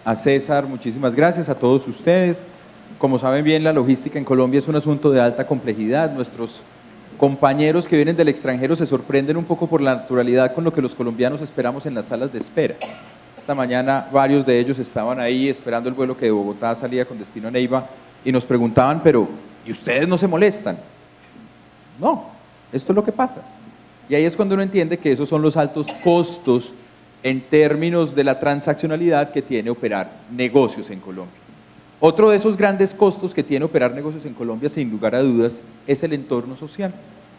a César, muchísimas gracias a todos ustedes. Como saben bien, la logística en Colombia es un asunto de alta complejidad. Nuestros compañeros que vienen del extranjero se sorprenden un poco por la naturalidad con lo que los colombianos esperamos en las salas de espera. Esta mañana varios de ellos estaban ahí esperando el vuelo que de Bogotá salía con destino a Neiva y nos preguntaban, pero ¿y ustedes no se molestan? No, esto es lo que pasa. Y ahí es cuando uno entiende que esos son los altos costos en términos de la transaccionalidad que tiene operar negocios en Colombia. Otro de esos grandes costos que tiene operar negocios en Colombia, sin lugar a dudas, es el entorno social.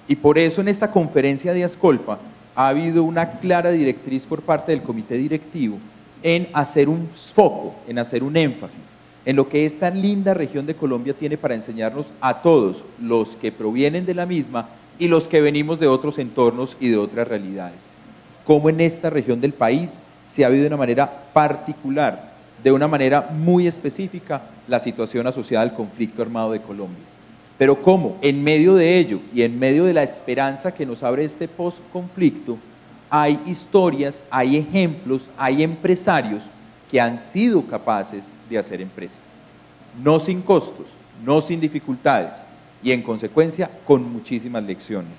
Y por eso en esta conferencia de Ascolpa ha habido una clara directriz por parte del comité directivo en hacer un foco, en hacer un énfasis en lo que esta linda región de Colombia tiene para enseñarnos a todos los que provienen de la misma y los que venimos de otros entornos y de otras realidades. Cómo en esta región del país se ha vivido de una manera particular, de una manera muy específica, la situación asociada al conflicto armado de Colombia. Pero cómo en medio de ello y en medio de la esperanza que nos abre este post-conflicto, hay historias, hay ejemplos, hay empresarios que han sido capaces de hacer empresa. No sin costos, no sin dificultades y en consecuencia con muchísimas lecciones.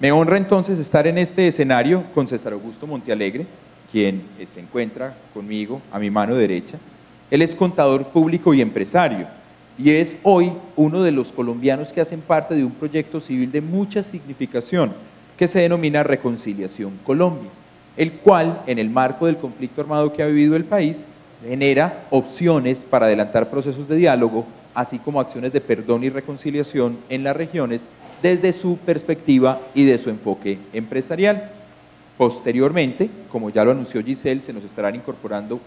Me honra entonces estar en este escenario con César Augusto Montealegre, quien se encuentra conmigo a mi mano derecha. Él es contador público y empresario y es hoy uno de los colombianos que hacen parte de un proyecto civil de mucha significación que se denomina Reconciliación Colombia, el cual, en el marco del conflicto armado que ha vivido el país, genera opciones para adelantar procesos de diálogo, así como acciones de perdón y reconciliación en las regiones desde su perspectiva y de su enfoque empresarial. Posteriormente, como ya lo anunció Giselle, se nos estarán incorporando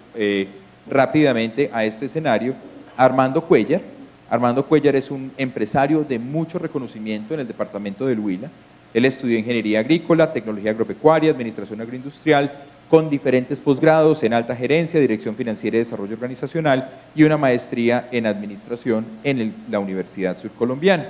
rápidamente a este escenario Armando Cuellar. Armando Cuellar es un empresario de mucho reconocimiento en el departamento del Huila. Él estudió Ingeniería Agrícola, Tecnología Agropecuaria, Administración Agroindustrial, con diferentes posgrados en Alta Gerencia, Dirección Financiera y Desarrollo Organizacional y una maestría en Administración en la Universidad Surcolombiana.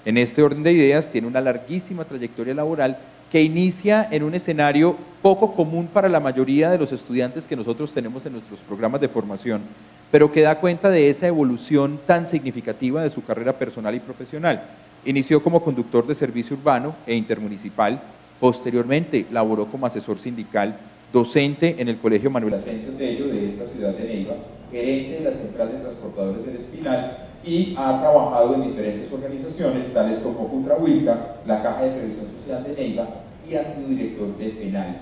En este orden de ideas tiene una larguísima trayectoria laboral que inicia en un escenario poco común para la mayoría de los estudiantes que nosotros tenemos en nuestros programas de formación, pero que da cuenta de esa evolución tan significativa de su carrera personal y profesional. Inició como conductor de servicio urbano e intermunicipal, posteriormente laboró como asesor sindical, docente en el Colegio Manuel Asensio Tello de esta ciudad de Neiva, gerente de la Central de Transportadores del Espinal y ha trabajado en diferentes organizaciones tales como Ultrahuilca, la Caja de Previsión Social de Neiva y ha sido director de Penal.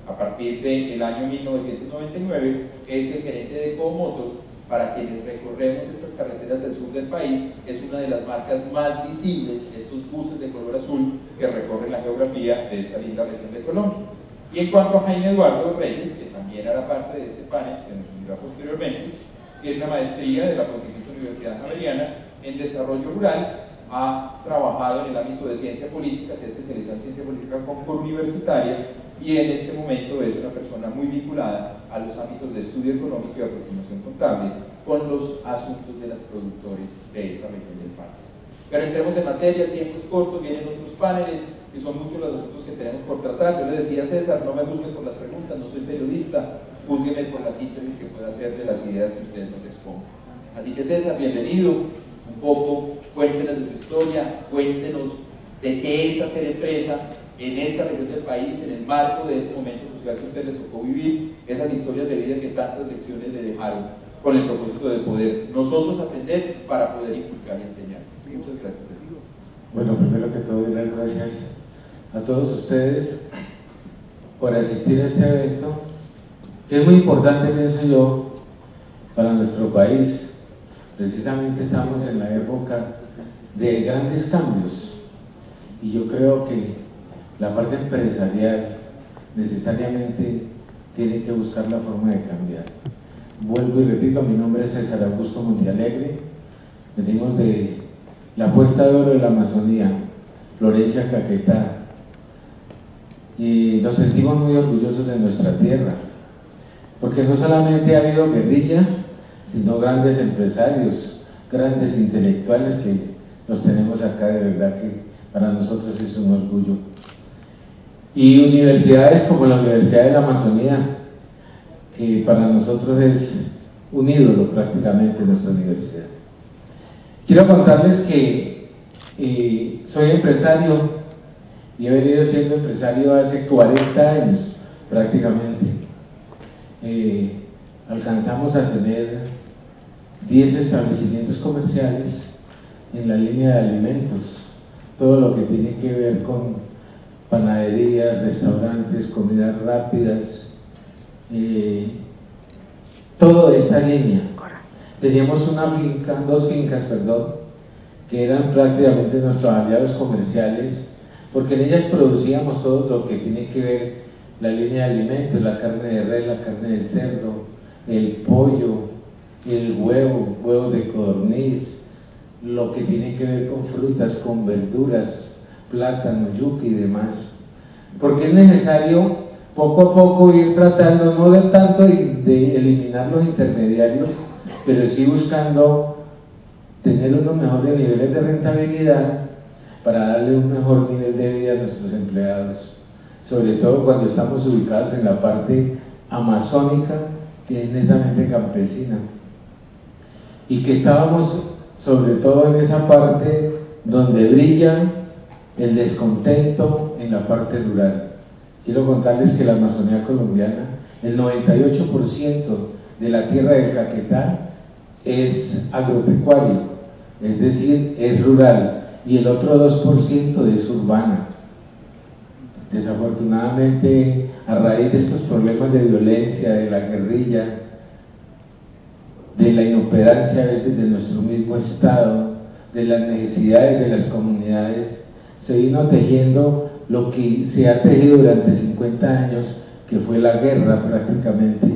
A partir del año 1999 es el gerente de Comotor. Para quienes recorremos estas carreteras del sur del país, es una de las marcas más visibles, estos buses de color azul que recorren la geografía de esta linda región de Colombia. Y en cuanto a Jaime Eduardo Reyes, que también hará parte de este panel, se nos unirá posteriormente, tiene una maestría de la Pontificia Universidad Javeriana en Desarrollo Rural, ha trabajado en el ámbito de Ciencia Política, se ha especializado en Ciencia Política Universitaria y en este momento es una persona muy vinculada a los ámbitos de estudio económico y aproximación contable con los asuntos de los productores de esta región del país. Pero entremos en materia, el tiempo es corto, vienen otros paneles y son muchos los asuntos que tenemos por tratar. Yo le decía a César, no me juzgue por las preguntas, no soy periodista, júzgueme por la síntesis que pueda hacer de las ideas que ustedes nos expongan. Así que César, bienvenido, un poco, cuéntenos de su historia, cuéntenos de qué es hacer empresa en esta región del país, en el marco de este momento social que a usted le tocó vivir, esas historias de vida que tantas lecciones le dejaron, con el propósito de poder nosotros aprender para poder inculcar y enseñar. Muchas gracias. Bueno, primero que todo, las gracias a todos ustedes por asistir a este evento, que es muy importante, pienso yo, para nuestro país. Precisamente estamos en la época de grandes cambios y yo creo que la parte empresarial necesariamente tiene que buscar la forma de cambiar. Vuelvo y repito, mi nombre es César Augusto Montealegre, venimos de la Puerta de Oro de la Amazonía, Florencia, Caquetá, y nos sentimos muy orgullosos de nuestra tierra, porque no solamente ha habido guerrilla, sino grandes empresarios, grandes intelectuales que los tenemos acá, de verdad que para nosotros es un orgullo. Y universidades como la Universidad de la Amazonía, que para nosotros es un ídolo prácticamente en nuestra universidad. Quiero contarles que soy empresario y he venido siendo empresario hace 40 años prácticamente. Alcanzamos a tener 10 establecimientos comerciales en la línea de alimentos, todo lo que tiene que ver con panaderías, restaurantes, comidas rápidas, toda esta línea. Teníamos dos fincas, que eran prácticamente nuestros aliados comerciales, porque en ellas producíamos todo lo que tiene que ver la línea de alimentos, la carne de res, la carne del cerdo, el pollo, el huevo de codorniz, lo que tiene que ver con frutas, con verduras, plátano, yuca y demás. Porque es necesario poco a poco ir tratando, no de tanto de eliminar los intermediarios, pero sí buscando tener unos mejores niveles de rentabilidad para darle un mejor nivel de vida a nuestros empleados, sobre todo cuando estamos ubicados en la parte amazónica, que es netamente campesina, y que estábamos sobre todo en esa parte donde brilla el descontento en la parte rural. Quiero contarles que la Amazonía colombiana, el 98% de la tierra del Caquetá es agropecuario, es decir, es rural, y el otro 2% es urbana. Desafortunadamente, a raíz de estos problemas de violencia, de la guerrilla, de la inoperancia a veces de nuestro mismo Estado, de las necesidades de las comunidades, se vino tejiendo lo que se ha tejido durante 50 años, que fue la guerra prácticamente,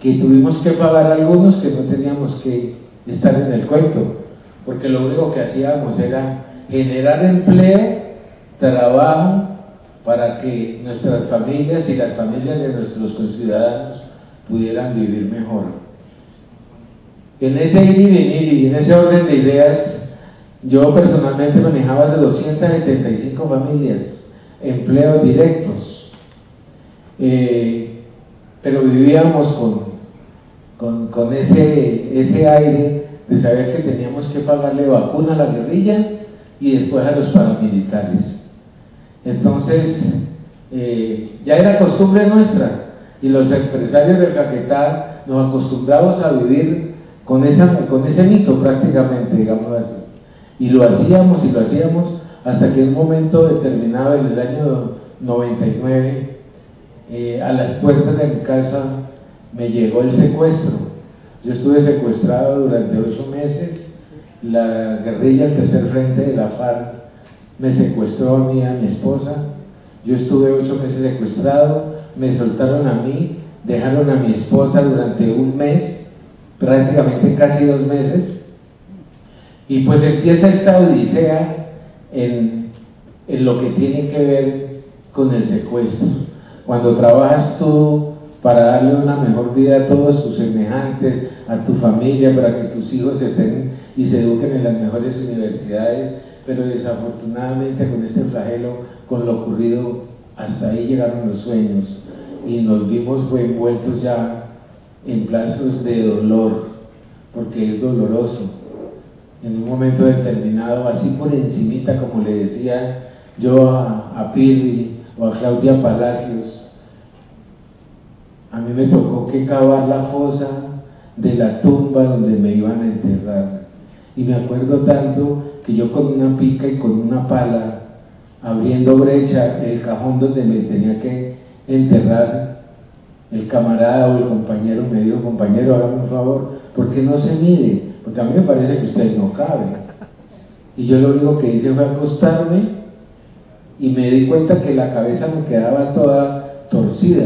que tuvimos que pagar algunos que no teníamos que estar en el cuento, porque lo único que hacíamos era generar empleo, trabajo, para que nuestras familias y las familias de nuestros conciudadanos pudieran vivir mejor. En ese ir y venir y en ese orden de ideas, yo personalmente manejaba hace 275 familias, empleos directos, pero vivíamos con ese aire de saber que teníamos que pagarle vacuna a la guerrilla y después a los paramilitares. Entonces, ya era costumbre nuestra, y los empresarios del Caquetá nos acostumbramos a vivir con ese mito prácticamente, digamos así. Y lo hacíamos hasta que en un momento determinado, en el año 99, a las puertas de mi casa me llegó el secuestro. Yo estuve secuestrado durante 8 meses, la guerrilla, el tercer frente de la FARC, me secuestró a mí, a mi esposa. Yo estuve 8 meses secuestrado, me soltaron a mí, dejaron a mi esposa durante un mes, prácticamente casi 2 meses, y pues empieza esta odisea en lo que tiene que ver con el secuestro. Cuando trabajas tú para darle una mejor vida a todos tus semejantes, a tu familia, para que tus hijos estén y se eduquen en las mejores universidades, pero desafortunadamente con este flagelo, con lo ocurrido, hasta ahí llegaron los sueños y nos vimos envueltos ya en plazos de dolor, porque es doloroso. En un momento determinado, así por encimita, como le decía yo a Pirri o a Claudia Palacios, a mí me tocó que cavar la fosa de la tumba donde me iban a enterrar. Y me acuerdo tanto que yo con una pica y con una pala, abriendo brecha el cajón donde me tenía que enterrar, el camarada o el compañero me dijo: compañero, hágame un favor, ¿por qué no se mide? Porque a mí me parece que usted no cabe. Y yo lo único que hice fue acostarme y me di cuenta que la cabeza me quedaba toda torcida.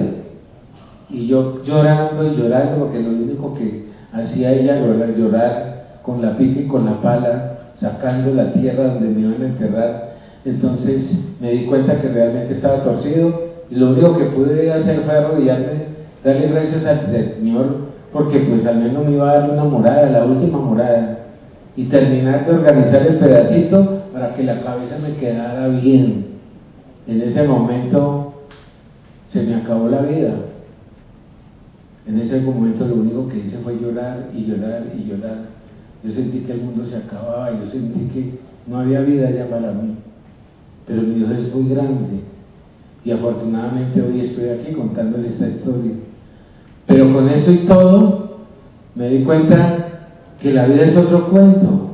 Y yo llorando y llorando, porque lo único que hacía ella era llorar con la pica y con la pala, sacando la tierra donde me iban a enterrar. Entonces me di cuenta que realmente estaba torcido, y lo único que pude hacer fue arrodillarme, darle gracias al Señor, porque pues al menos me iba a dar una morada, la última morada, y terminar de organizar el pedacito para que la cabeza me quedara bien. En ese momento se me acabó la vida. En ese momento lo único que hice fue llorar y llorar y llorar. Yo sentí que el mundo se acababa, yo sentí que no había vida ya para mí. Pero mi Dios es muy grande y afortunadamente hoy estoy aquí contándole esta historia. Pero con eso y todo me di cuenta que la vida es otro cuento.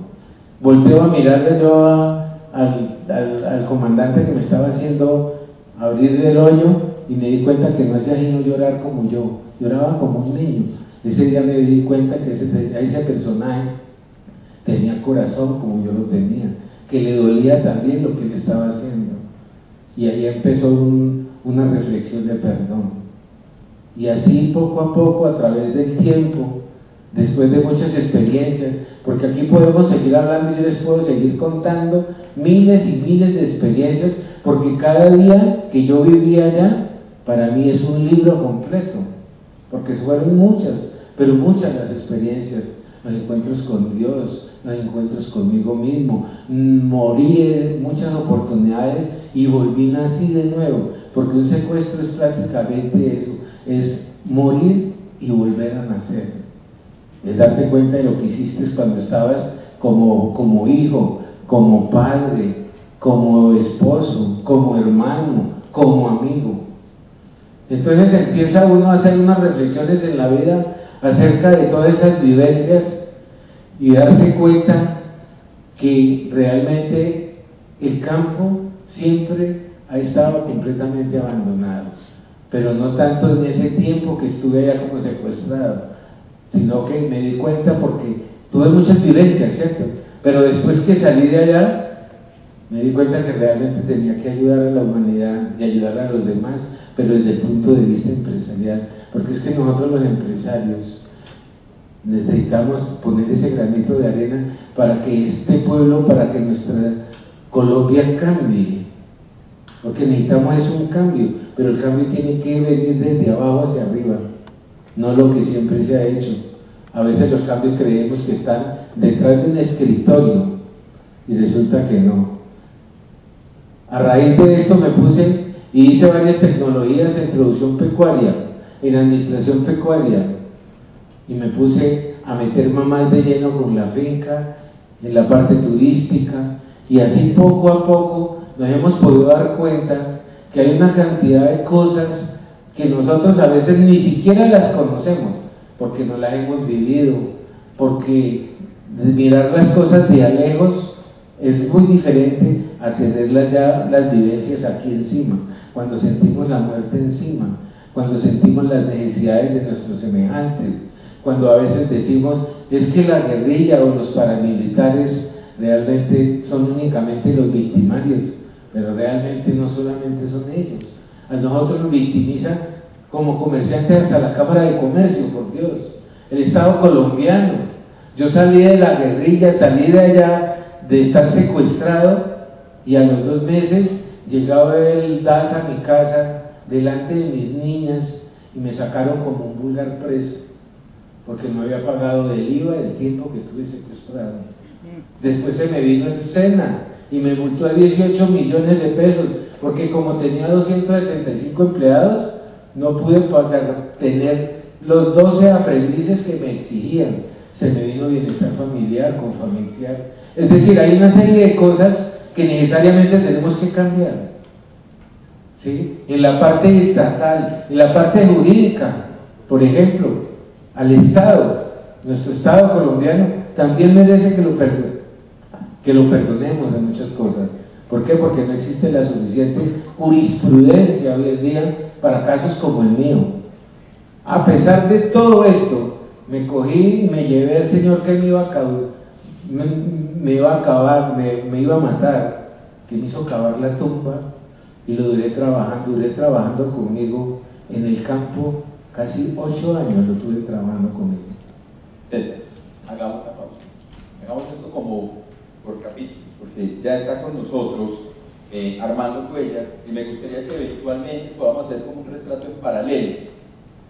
Volteo a mirarle yo al comandante que me estaba haciendo abrir el hoyo y me di cuenta que no hacía sino llorar como yo, lloraba como un niño. Ese día me di cuenta que ese personaje tenía corazón como yo lo tenía, que le dolía también lo que le estaba haciendo. Y ahí empezó una reflexión de perdón. Y así poco a poco, a través del tiempo, después de muchas experiencias, porque aquí podemos seguir hablando y yo les puedo seguir contando miles y miles de experiencias, porque cada día que yo vivía allá, para mí es un libro completo, porque fueron muchas, pero muchas las experiencias, los encuentros con Dios, los encuentros conmigo mismo, morí en muchas oportunidades y volví nací de nuevo, porque un secuestro es prácticamente eso, es morir y volver a nacer, es darte cuenta de lo que hiciste cuando estabas como hijo, como padre, como esposo, como hermano, como amigo. Entonces empieza uno a hacer unas reflexiones en la vida acerca de todas esas vivencias y darse cuenta que realmente el campo siempre ha estado completamente abandonado, pero no tanto en ese tiempo que estuve allá como secuestrado, sino que me di cuenta porque tuve muchas vivencias, ¿cierto? Pero después que salí de allá, me di cuenta que realmente tenía que ayudar a la humanidad y ayudar a los demás, pero desde el punto de vista empresarial, porque es que nosotros los empresarios necesitamos poner ese granito de arena para que este pueblo, para que nuestra Colombia cambie, porque necesitamos es un cambio, pero el cambio tiene que venir desde abajo hacia arriba, no lo que siempre se ha hecho. A veces los cambios creemos que están detrás de un escritorio y resulta que no. A raíz de esto me puse y hice varias tecnologías en producción pecuaria, en administración pecuaria, y me puse a meter más de lleno con la finca, en la parte turística, y así poco a poco nos hemos podido dar cuenta que hay una cantidad de cosas que nosotros a veces ni siquiera las conocemos, porque no las hemos vivido, porque mirar las cosas de a lejos es muy diferente a tenerlas ya, las vivencias aquí encima, cuando sentimos la muerte encima, cuando sentimos las necesidades de nuestros semejantes, cuando a veces decimos, es que la guerrilla o los paramilitares realmente son únicamente los victimarios, pero realmente no solamente son ellos. A nosotros nos victimiza como comerciantes hasta la Cámara de Comercio, por Dios, el Estado colombiano. Yo salí de la guerrilla, salí de allá de estar secuestrado y a los 2 meses llegaba el DAS a mi casa delante de mis niñas y me sacaron como un vulgar preso porque no había pagado del IVA del tiempo que estuve secuestrado. Después se me vino el SENA y me multó a 18 millones de pesos porque como tenía 275 empleados no pude tener los 12 aprendices que me exigían. Se me vino bienestar familiar, confamiliar. Es decir, hay una serie de cosas que necesariamente tenemos que cambiar, ¿sí? En la parte estatal, en la parte jurídica, por ejemplo, al Estado, nuestro Estado colombiano también merece que lo perdonemos de muchas cosas. ¿Por qué? Porque no existe la suficiente jurisprudencia hoy en día para casos como el mío. A pesar de todo esto, me cogí y me llevé al señor que me iba a acabar, me iba a matar, que me hizo cavar la tumba y lo duré trabajando conmigo en el campo, casi 8 años lo tuve trabajando conmigo. César, hagamos la pausa. Hagamos esto como por capítulos, porque ya está con nosotros Armando Cuellar y me gustaría que eventualmente podamos hacer como un retrato en paralelo.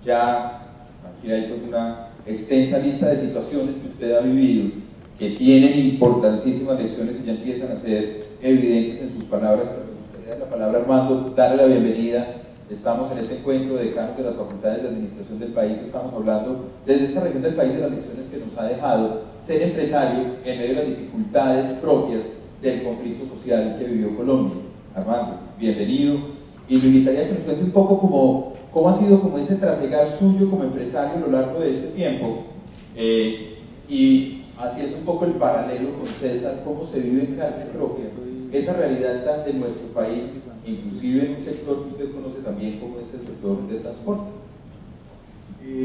Ya aquí hay pues una extensa lista de situaciones que usted ha vivido que tienen importantísimas lecciones y ya empiezan a ser evidentes en sus palabras, pero me gustaría dar la palabra a Armando, darle la bienvenida estamos en este encuentro de decanos de las facultades de administración del país, estamos hablando desde esta región del país de las lecciones que nos ha dejado ser empresario en medio de las dificultades propias del conflicto social que vivió Colombia. Armando, bienvenido, y me invitaría a que nos cuente un poco cómo ha sido como ese trasegar suyo como empresario a lo largo de este tiempo, y haciendo un poco el paralelo con César, cómo se vive en carne propia esa realidad tan de nuestro país, inclusive en un sector que usted conoce también como es el sector de transporte.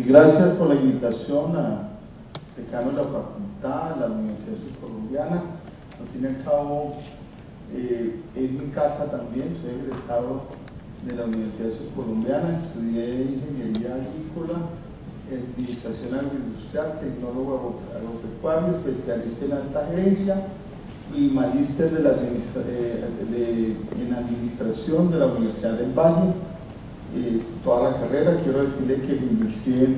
Gracias por la invitación a decano de la facultad, a la Universidad Surcolombiana. Al fin y al cabo, es mi casa también, soy egresado de la Universidad Surcolombiana, estudié Ingeniería Agrícola, Administración Agroindustrial, Tecnólogo Agropecuario, especialista en alta gerencia y magíster en Administración de la Universidad del Valle. Toda la carrera, quiero decirle que inicié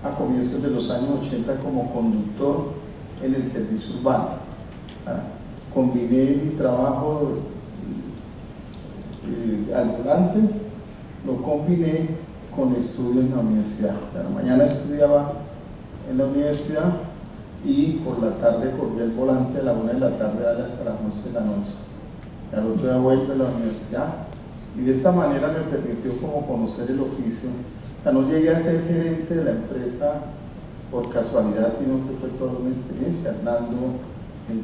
a comienzos de los años 80 como conductor en el servicio urbano. Combiné mi trabajo al volante, lo combiné con estudio en la universidad. O sea, la mañana estudiaba en la universidad y por la tarde corría el volante de la 1 de la tarde hasta las 11 de la noche. Al otro día vuelvo a la universidad y de esta manera me permitió como conocer el oficio. O sea, no llegué a ser gerente de la empresa por casualidad, sino que fue toda una experiencia. Hernando, el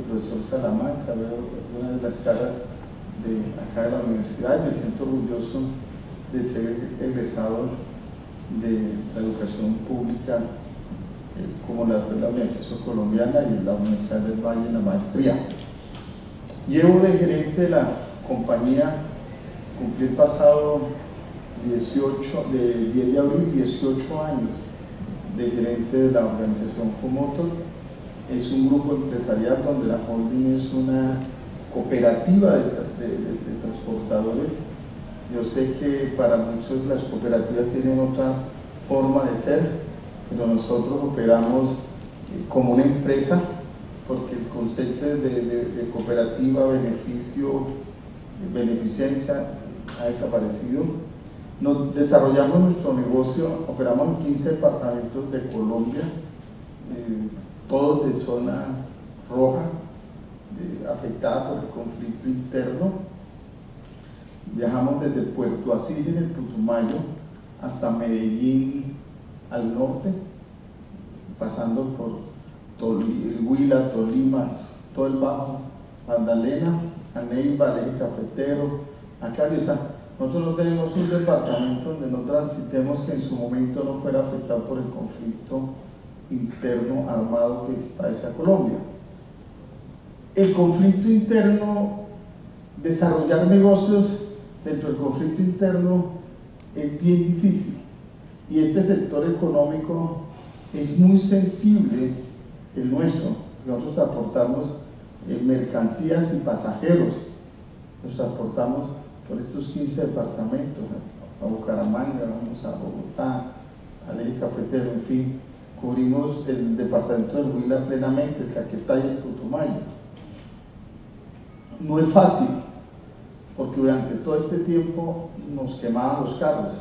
profesor Salamanca, veo una de las caras de acá de la universidad y me siento orgulloso de ser egresado de la educación pública como la Universidad Surcolombiana y la Universidad del Valle en la maestría. Llevo de gerente de la compañía, cumplí el pasado 10 de abril, 18 años de gerente de la organización Comotor. Es un grupo empresarial donde la holding es una cooperativa de transportadores. Yo sé que para muchos las cooperativas tienen otra forma de ser, pero nosotros operamos como una empresa porque el concepto de cooperativa, beneficio, beneficencia ha desaparecido. Nos desarrollamos nuestro negocio, operamos en 15 departamentos de Colombia, todos de zona roja, afectada por el conflicto interno. Viajamos desde Puerto Asís en el Putumayo hasta Medellín al norte, pasando por el Huila, Tolima, todo el Bajo Magdalena, a Neiva, al Eje Cafetero, a Cali. O sea, nosotros no tenemos un departamento donde no transitemos que en su momento no fuera afectado por el conflicto interno armado que padece a Colombia. El conflicto interno, desarrollar negocios dentro del conflicto interno es bien difícil y este sector económico es muy sensible, el nuestro. Nosotros transportamos mercancías y pasajeros, los transportamos por estos 15 departamentos, a Bucaramanga, vamos a Bogotá, al Eje Cafetero, en fin, cubrimos el departamento del Huila plenamente, el Caquetá y el Putumayo. No es fácil, porque durante todo este tiempo nos quemaban los carros,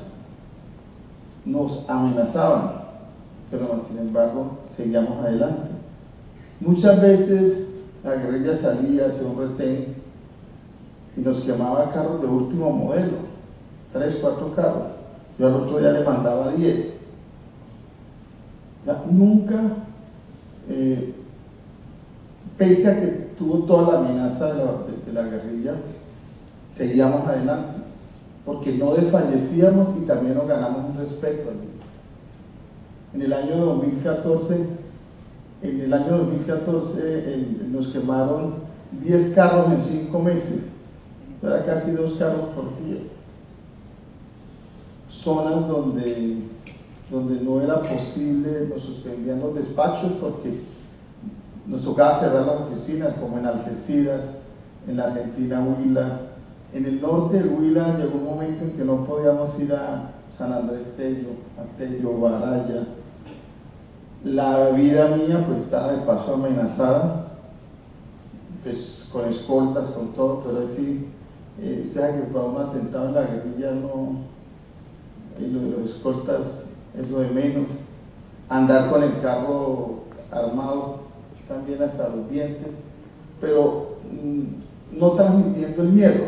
nos amenazaban, pero sin embargo seguíamos adelante. Muchas veces la guerrilla salía hacia un retén y nos quemaba carros de último modelo, 3, 4 carros. Yo al otro día le mandaba 10. Nunca, pese a que tuvo toda la amenaza de la guerrilla, seguíamos adelante, porque no desfallecíamos y también nos ganamos un respeto. En el año 2014, nos quemaron 10 carros en 5 meses, era casi 2 carros por día. Zonas donde no era posible, nos suspendían los despachos porque nos tocaba cerrar las oficinas, como en Algeciras, en la Argentina, Huila. En el norte del Huila llegó un momento en que no podíamos ir a San Andrés Tello, Baraya. La vida mía pues estaba de paso amenazada, pues con escoltas, con todo, pero así, ya que para un atentado en la guerrilla y lo de los escoltas es lo de menos, andar con el carro armado también hasta los dientes, pero no transmitiendo el miedo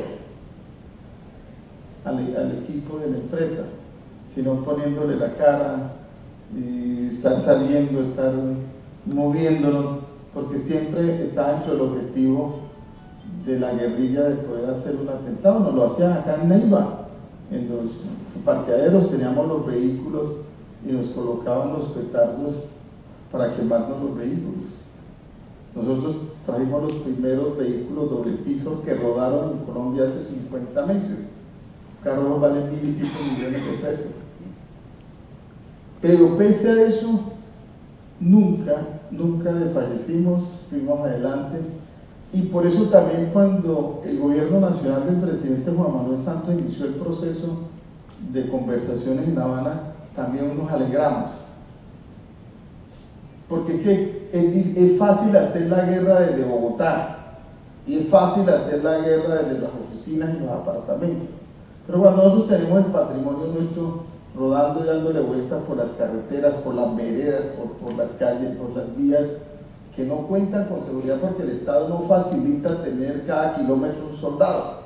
al equipo de la empresa, sino poniéndole la cara y estar saliendo, estar moviéndonos, porque siempre está dentro del objetivo de la guerrilla de poder hacer un atentado. Nos lo hacían acá en Neiva, en los parqueaderos teníamos los vehículos y nos colocaban los petardos para quemarnos los vehículos. Nosotros trajimos los primeros vehículos doble piso que rodaron en Colombia hace 50 meses. Carros valen 1.000 y pico millones de pesos. Pero pese a eso, nunca desfallecimos, fuimos adelante. Y por eso también cuando el gobierno nacional del presidente Juan Manuel Santos inició el proceso de conversaciones en La Habana, también nos alegramos. Porque es que es fácil hacer la guerra desde Bogotá y es fácil hacer la guerra desde las oficinas y los apartamentos. Pero cuando nosotros tenemos el patrimonio nuestro rodando y dándole vueltas por las carreteras, por las veredas, por las calles, por las vías, que no cuentan con seguridad porque el Estado no facilita tener cada kilómetro un soldado.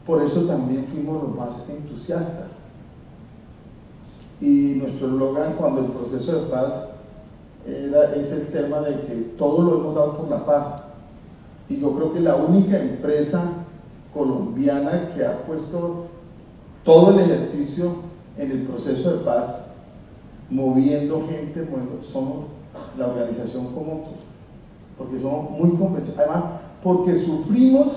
Por eso también fuimos los más entusiastas. Y nuestro eslogan cuando el proceso de paz es el tema de que todo lo hemos dado por la paz. Y yo creo que la única empresa colombiana que ha puesto todo el ejercicio en el proceso de paz, moviendo gente, bueno, somos la organización Comotos, porque somos muy convencidos, además porque sufrimos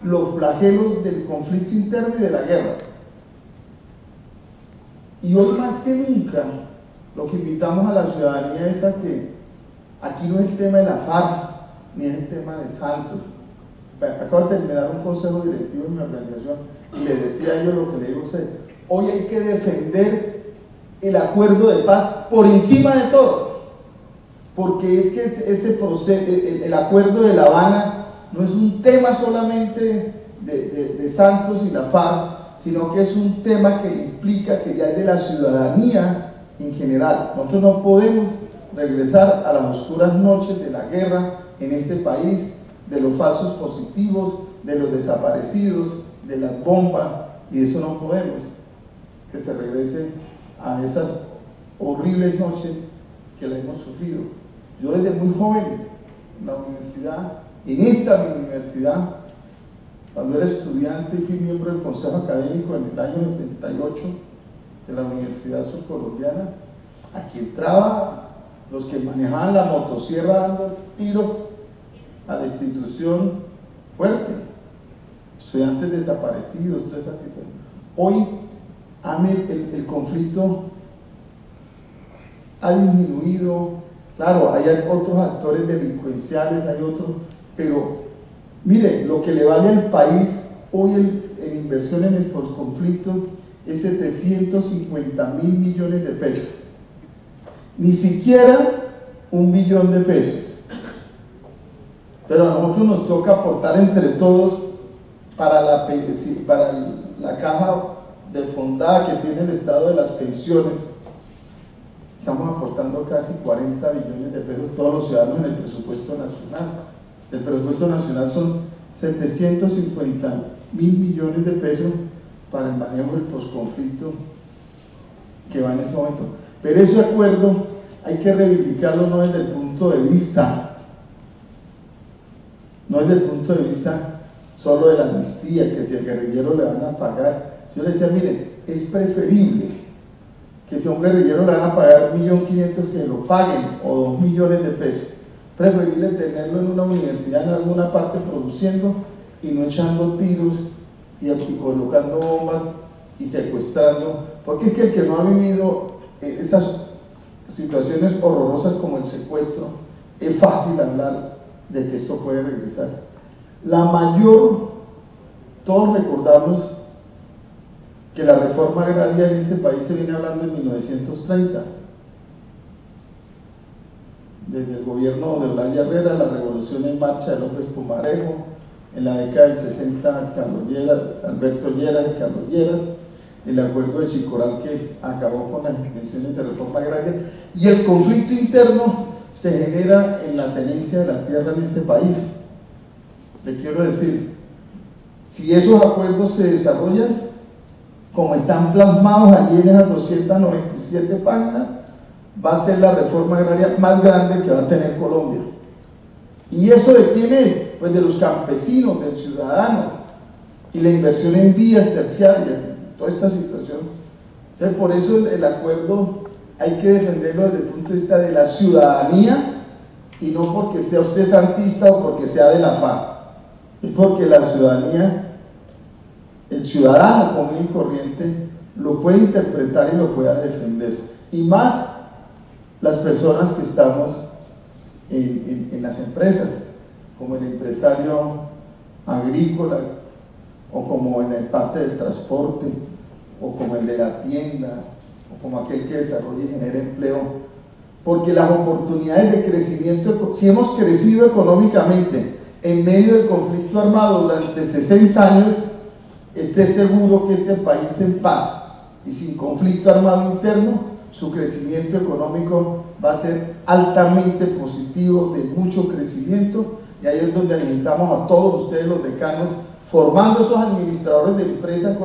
los flagelos del conflicto interno y de la guerra. Y hoy más que nunca, lo que invitamos a la ciudadanía es a que aquí no es el tema de la FARC, ni es el tema de Santos. Acabo de terminar un consejo directivo en mi organización y le decía a ellos lo que le digo a usted: hoy hay que defender el acuerdo de paz por encima de todo, porque es que ese proceso, el acuerdo de La Habana no es un tema solamente de Santos y la FARC, sino que es un tema que implica que ya es de la ciudadanía en general. Nosotros no podemos regresar a las oscuras noches de la guerra en este país, de los falsos positivos, de los desaparecidos, de las bombas, y de eso no podemos, que se regrese a esas horribles noches que la hemos sufrido. Yo desde muy joven, en la universidad, en esta mi universidad, cuando era estudiante, fui miembro del Consejo Académico en el año 78 de la Universidad Surcolombiana. Aquí entraban los que manejaban la motosierra dando tiro a la institución fuerte, estudiantes desaparecidos, toda esa situación. Hoy el conflicto ha disminuido, claro, hay otros actores delincuenciales, hay otros, pero mire, lo que le vale al país hoy en inversión en el conflicto es 750.000 millones de pesos, ni siquiera 1 billón de pesos. Pero a nosotros nos toca aportar entre todos para la caja de fondada que tiene el Estado de las pensiones. Estamos aportando casi 40 billones de pesos todos los ciudadanos en el presupuesto nacional. El presupuesto nacional son 750.000 millones de pesos para el manejo del posconflicto que va en ese momento. Pero ese acuerdo hay que reivindicarlo no desde el punto de vista solo de la amnistía, que si al guerrillero le van a pagar. Yo le decía, mire, es preferible que si a un guerrillero le van a pagar 1.500.000 que lo paguen, o 2 millones de pesos. Preferible tenerlo en una universidad en alguna parte produciendo y no echando tiros y colocando bombas y secuestrando, porque es que el que no ha vivido esas situaciones horrorosas como el secuestro, es fácil hablar de que esto puede regresar. Todos recordamos que la reforma agraria en este país se viene hablando en 1930, desde el gobierno de Olaya Herrera, la revolución en marcha de López Pumarejo, en la década del 60 Alberto Lleras y Carlos Lleras, el acuerdo de Chicoral que acabó con las intenciones de reforma agraria, y el conflicto interno se genera en la tenencia de la tierra en este país. Le quiero decir, si esos acuerdos se desarrollan como están plasmados allí en esas 297 páginas, va a ser la reforma agraria más grande que va a tener Colombia. ¿Y eso de quién es? Pues de los campesinos, del ciudadano, y la inversión en vías terciarias, toda esta situación. Entonces, por eso el acuerdo hay que defenderlo desde el punto de vista de la ciudadanía, y no porque sea usted santista o porque sea de la FARC, es porque la ciudadanía, el ciudadano común y corriente, lo puede interpretar y lo pueda defender, y más las personas que estamos en las empresas, como el empresario agrícola, o como en el parte del transporte, o como el de la tienda, o como aquel que desarrolla y genera empleo, porque las oportunidades de crecimiento, si hemos crecido económicamente en medio del conflicto armado durante 60 años, esté seguro que este país en paz y sin conflicto armado interno, su crecimiento económico va a ser altamente positivo, de mucho crecimiento, y ahí es donde necesitamos a todos ustedes los decanos, formando esos administradores de empresas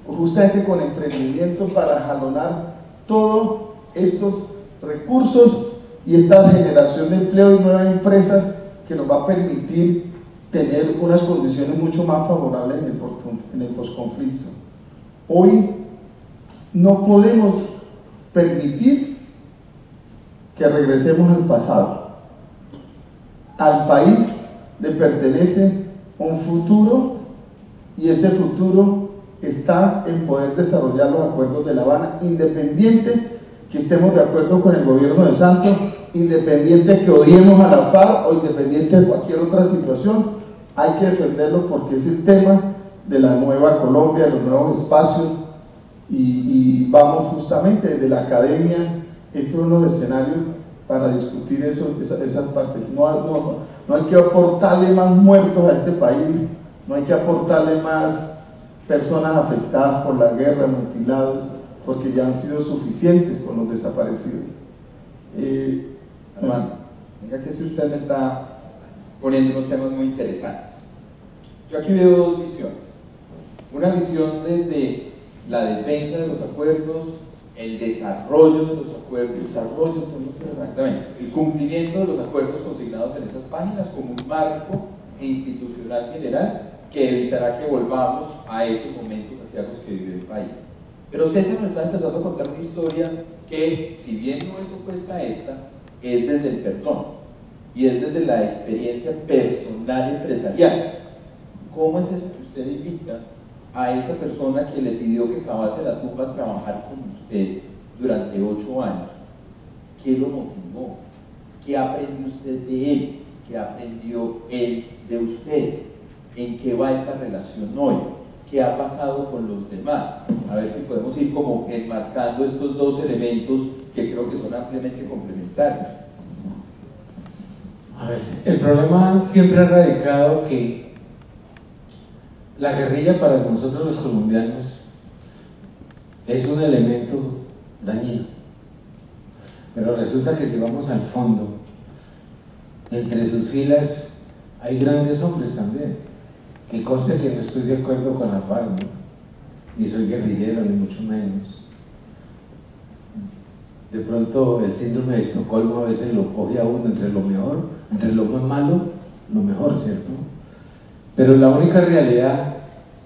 justamente con emprendimiento para jalonar todos estos recursos y esta generación de empleo y nuevas empresas que nos va a permitir tener unas condiciones mucho más favorables en el posconflicto. Hoy no podemos permitir que regresemos al pasado. Al país le pertenece un futuro, y ese futuro está en poder desarrollar los acuerdos de La Habana, independiente que estemos de acuerdo con el gobierno de Santos, independiente que odiemos a la FARC o independiente de cualquier otra situación. Hay que defenderlo porque es el tema de la nueva Colombia, de los nuevos espacios, y vamos justamente desde la academia. Estos son los escenarios para discutir esas partes. No hay que aportarle más muertos a este país, no hay que aportarle más personas afectadas por la guerra, mutilados, porque ya han sido suficientes con los desaparecidos. Hermano, venga que si usted me está poniendo unos temas muy interesantes. Yo aquí veo dos visiones. Una visión desde la defensa de los acuerdos, el desarrollo de los acuerdos, exactamente, el cumplimiento de los acuerdos consignados en esas páginas como un marco institucional general que evitará que volvamos a esos momentos hacia los que vive el país. Pero César nos está empezando a contar una historia que, si bien no es opuesta a esta, es desde el perdón y es desde la experiencia personal empresarial. ¿Cómo es eso que usted invita a esa persona que le pidió que cavase la tumba a trabajar con usted durante 8 años? ¿Qué lo motivó? ¿Qué aprendió usted de él? ¿Qué aprendió él de usted? ¿En qué va esa relación hoy? ¿Qué ha pasado con los demás? A ver si podemos ir como enmarcando estos dos elementos que creo que son ampliamente complementarios. A ver, el problema siempre ha radicado que la guerrilla para nosotros los colombianos es un elemento dañino, pero resulta que si vamos al fondo, entre sus filas hay grandes hombres también, que conste que no estoy de acuerdo con la FARC, ¿no? Ni soy guerrillero, ni mucho menos. De pronto el síndrome de Estocolmo a veces lo coge a uno entre lo mejor, entre lo más malo, lo mejor, ¿cierto? Pero la única realidad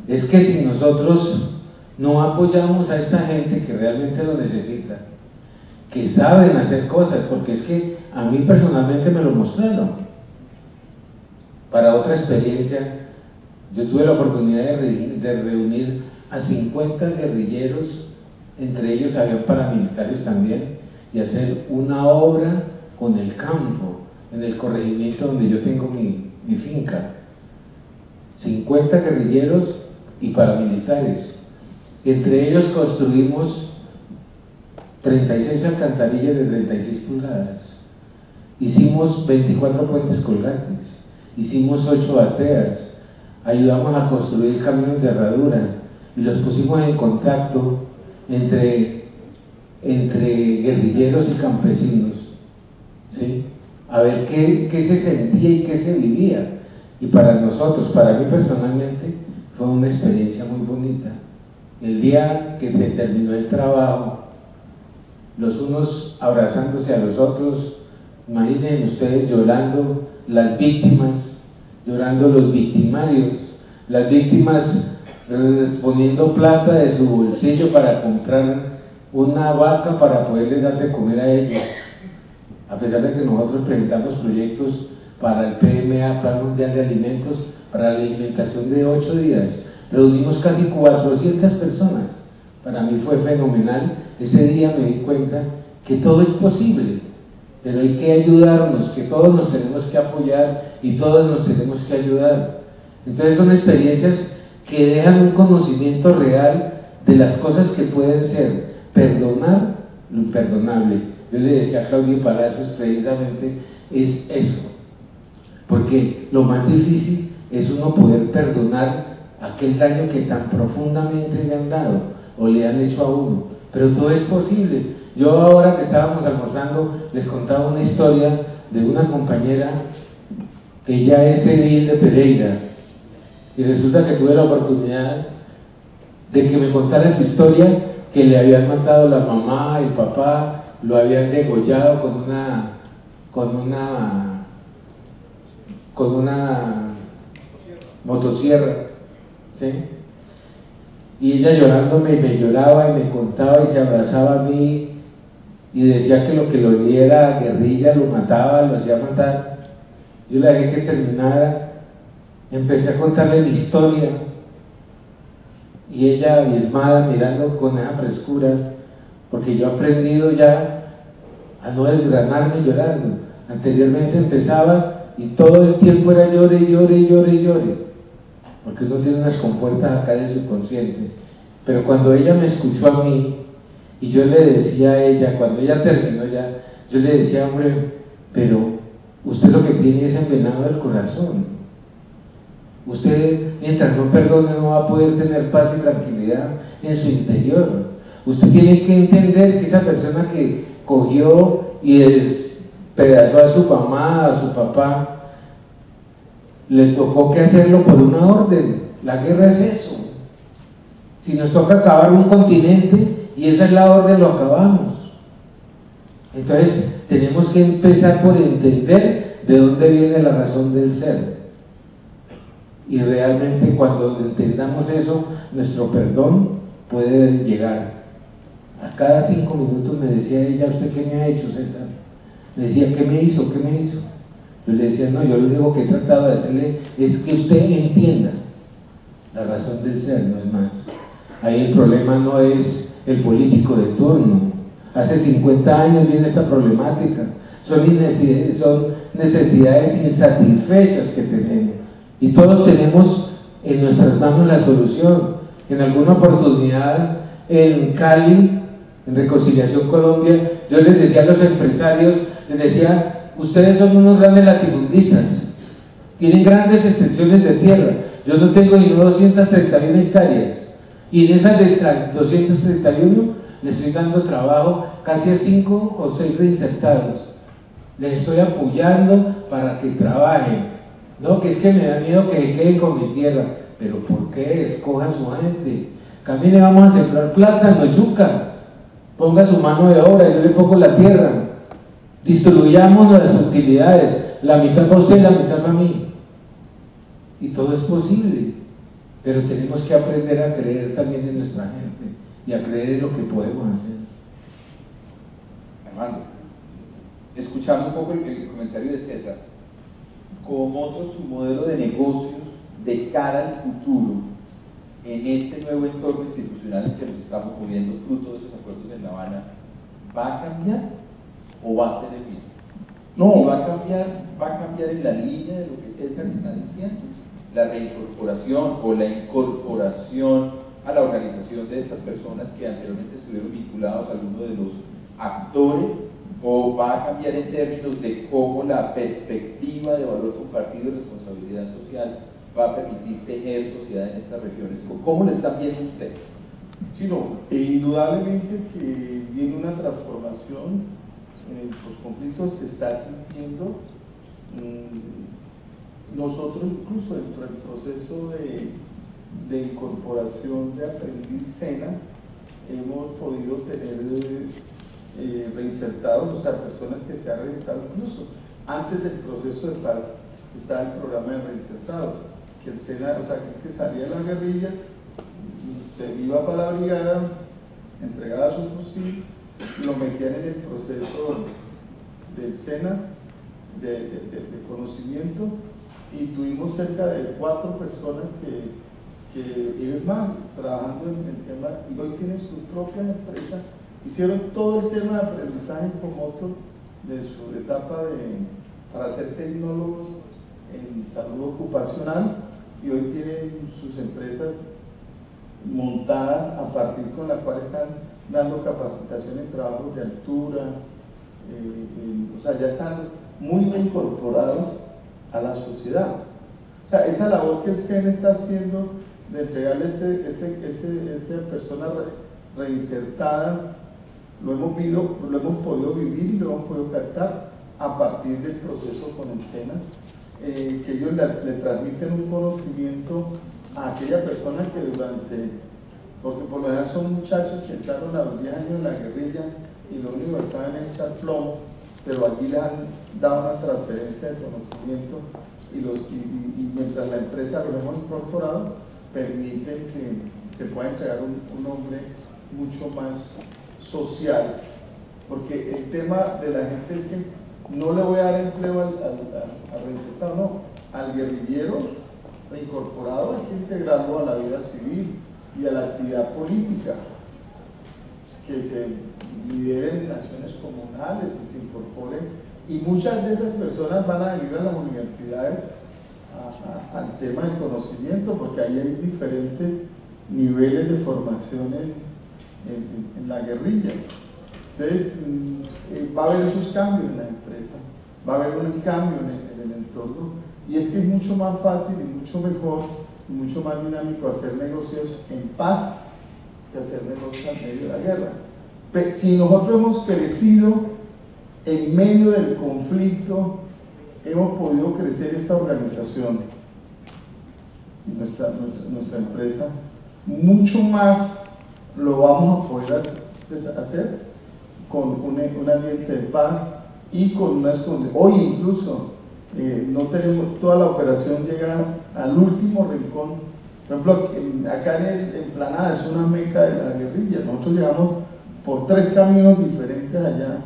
es que si nosotros no apoyamos a esta gente que realmente lo necesita, que saben hacer cosas, porque es que a mí personalmente me lo mostraron. Para otra experiencia, yo tuve la oportunidad de reunir a 50 guerrilleros, entre ellos había paramilitares también, y hacer una obra con el campo, en el corregimiento donde yo tengo mi finca. 50 guerrilleros y paramilitares. Entre ellos construimos 36 alcantarillas de 36 pulgadas. Hicimos 24 puentes colgantes. Hicimos 8 bateas. Ayudamos a construir caminos de herradura. y los pusimos en contacto entre guerrilleros y campesinos, ¿sí? A ver qué se sentía y qué se vivía. Y para nosotros, para mí personalmente, fue una experiencia muy bonita. El día que se terminó el trabajo, los unos abrazándose a los otros, imaginen ustedes llorando las víctimas, llorando los victimarios, las víctimas poniendo plata de su bolsillo para comprar una vaca para poderle dar de comer a ellos, a pesar de que nosotros presentamos proyectos para el PMA, Plan Mundial de Alimentos, para la alimentación de 8 días, reunimos casi 400 personas. Para mí fue fenomenal. Ese día me di cuenta que todo es posible, pero hay que ayudarnos, que todos nos tenemos que apoyar y todos nos tenemos que ayudar. Entonces son experiencias que dejan un conocimiento real de las cosas que pueden ser perdonar lo imperdonable. Yo le decía a Claudio Palacios, precisamente es eso, porque lo más difícil es uno poder perdonar aquel daño que tan profundamente le han dado o le han hecho a uno, pero todo es posible. Yo ahora que estábamos almorzando les contaba una historia de una compañera que ella es edil de Pereira, y resulta que tuve la oportunidad de que me contara su historia, que le habían matado la mamá, el papá, lo habían degollado con una motosierra, ¿sí? Y ella llorándome, y me lloraba y me contaba y se abrazaba a mí y decía que lo que lo diera guerrilla, lo mataba, lo hacía matar. Yo la dejé que terminara, empecé a contarle mi historia y ella abismada mirando con esa frescura, porque yo he aprendido ya a no desgranarme llorando. Anteriormente empezaba y todo el tiempo era llore, llore, llore, llore, porque uno tiene unas compuertas acá de subconsciente. Pero cuando ella me escuchó a mí y yo le decía a ella, cuando ella terminó ya, yo le decía, hombre, pero usted lo que tiene es envenenado el corazón. Usted, mientras no perdone, no va a poder tener paz y tranquilidad en su interior. Usted tiene que entender que esa persona que cogió y despedazó a su mamá, a su papá, le tocó que hacerlo por una orden. La guerra es eso. Si nos toca acabar un continente y esa es la orden, lo acabamos. Entonces tenemos que empezar por entender de dónde viene la razón del ser. Y realmente cuando entendamos eso, nuestro perdón puede llegar. A cada 5 minutos me decía ella, ¿usted qué me ha hecho, César? Le decía, ¿qué me hizo? ¿Qué me hizo? Yo le decía, no, yo lo único que he tratado de hacerle es que usted entienda la razón del ser, no es más. Ahí el problema no es el político de turno. Hace 50 años viene esta problemática. Son necesidades insatisfechas que tenemos. Y todos tenemos en nuestras manos la solución. En alguna oportunidad en Cali, en Reconciliación Colombia, yo les decía a los empresarios, les decía, ustedes son unos grandes latifundistas, tienen grandes extensiones de tierra, yo no tengo ni 231 hectáreas, y en esas de 231 les estoy dando trabajo casi a 5 o 6 reinsertados, les estoy apoyando para que trabajen. No, que es que me da miedo que se queden con mi tierra. Pero ¿por qué? Escoja a su gente. Camine, vamos a sembrar plátano, yuca. Ponga su mano de obra, yo le pongo la tierra. Distribuyamos las utilidades. La mitad para usted, la mitad para mí. Y todo es posible. Pero tenemos que aprender a creer también en nuestra gente y a creer en lo que podemos hacer. Armando, escuchando un poco el comentario de César, como su modelo de negocios de cara al futuro en este nuevo entorno institucional en que nos estamos moviendo fruto de esos acuerdos en La Habana, ¿va a cambiar o va a ser el mismo? No. Si va a cambiar en la línea de lo que César está diciendo, la reincorporación o la incorporación a la organización de estas personas que anteriormente estuvieron vinculados a alguno de los actores, o va a cambiar en términos de cómo la perspectiva de valor compartido y responsabilidad social va a permitir tejer sociedad en estas regiones. ¿Cómo lo están viendo ustedes? Sí, no, indudablemente que viene una transformación en el posconflicto, se está sintiendo. Nosotros incluso dentro del proceso de incorporación de Aprendiz SENA hemos podido tener reinsertados, o sea, personas que se han reinsertado incluso antes del proceso de paz. Está el programa de reinsertados, que el SENA, o sea, que salía de la guerrilla, se iba para la brigada, entregaba su fusil, lo metían en el proceso del SENA de conocimiento, y tuvimos cerca de 4 personas que es más, trabajando en el tema, y hoy tienen su propia empresa, hicieron todo el tema de aprendizaje promotor de su etapa para ser tecnólogos en salud ocupacional, y hoy tienen sus empresas montadas a partir con la cual están dando capacitación en trabajos de altura, o sea, ya están muy incorporados a la sociedad. O sea, esa labor que el SENA está haciendo de entregarle esa persona reinsertada, lo hemos podido vivir y lo hemos podido captar a partir del proceso con el SENA, que ellos le transmiten un conocimiento a aquella persona que porque por lo general son muchachos que entraron a los 10 años en la guerrilla y lo único que saben es echar plomo, pero allí les han dado una transferencia de conocimiento, y mientras la empresa los hemos incorporado, permiten que se pueda entregar un hombre mucho más social, porque el tema de la gente es que no le voy a dar empleo al reinsertado, no, al guerrillero reincorporado hay que integrarlo a la vida civil y a la actividad política, que se lideren en acciones comunales y se incorporen, y muchas de esas personas van a venir a las universidades al tema del conocimiento, porque ahí hay diferentes niveles de formación en la guerrilla. Entonces va a haber esos cambios en la empresa, va a haber un cambio en el entorno, y es que es mucho más fácil y mucho mejor y mucho más dinámico hacer negocios en paz que hacer negocios en medio de la guerra. Pero si nosotros hemos crecido en medio del conflicto, hemos podido crecer esta organización, nuestra empresa, mucho más lo vamos a poder hacer con un ambiente de paz y con unas condiciones. Hoy incluso no tenemos, toda la operación llega al último rincón. Por ejemplo, acá en Planada es una meca de la guerrilla, nosotros llegamos por 3 caminos diferentes allá,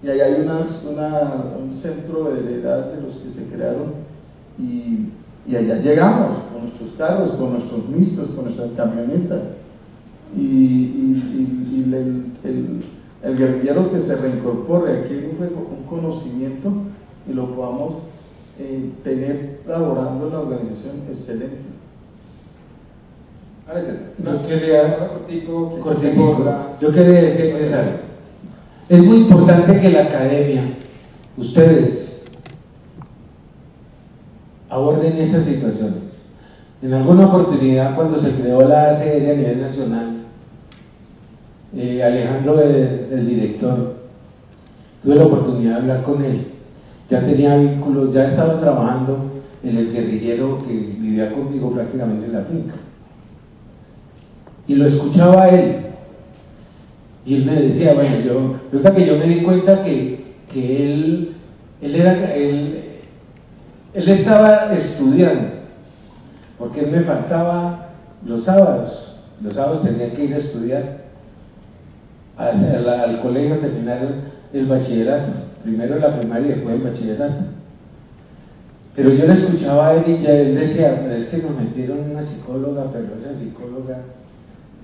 y allá hay un centro de edad de los que se crearon, y allá llegamos con nuestros carros, con nuestros mixtos, con nuestras camionetas, y el guerrillero que se reincorpore aquí un conocimiento y lo podamos tener laborando en la organización, excelente. Yo quería decirles algo. Es muy importante que la academia, ustedes, aborden estas situaciones. En alguna oportunidad, cuando se creó la ACR a nivel nacional, Alejandro, el director, tuve la oportunidad de hablar con él. Ya tenía vínculos, ya estaba trabajando el exguerrillero que vivía conmigo prácticamente en la finca, y lo escuchaba a él, y él me decía, bueno, resulta que yo me di cuenta que él estaba estudiando, porque él me faltaba los sábados tenía que ir a estudiar al colegio a terminar el bachillerato, primero la primaria y después el bachillerato. Pero yo le escuchaba a él y él decía, pero es que nos metieron una psicóloga, pero esa psicóloga,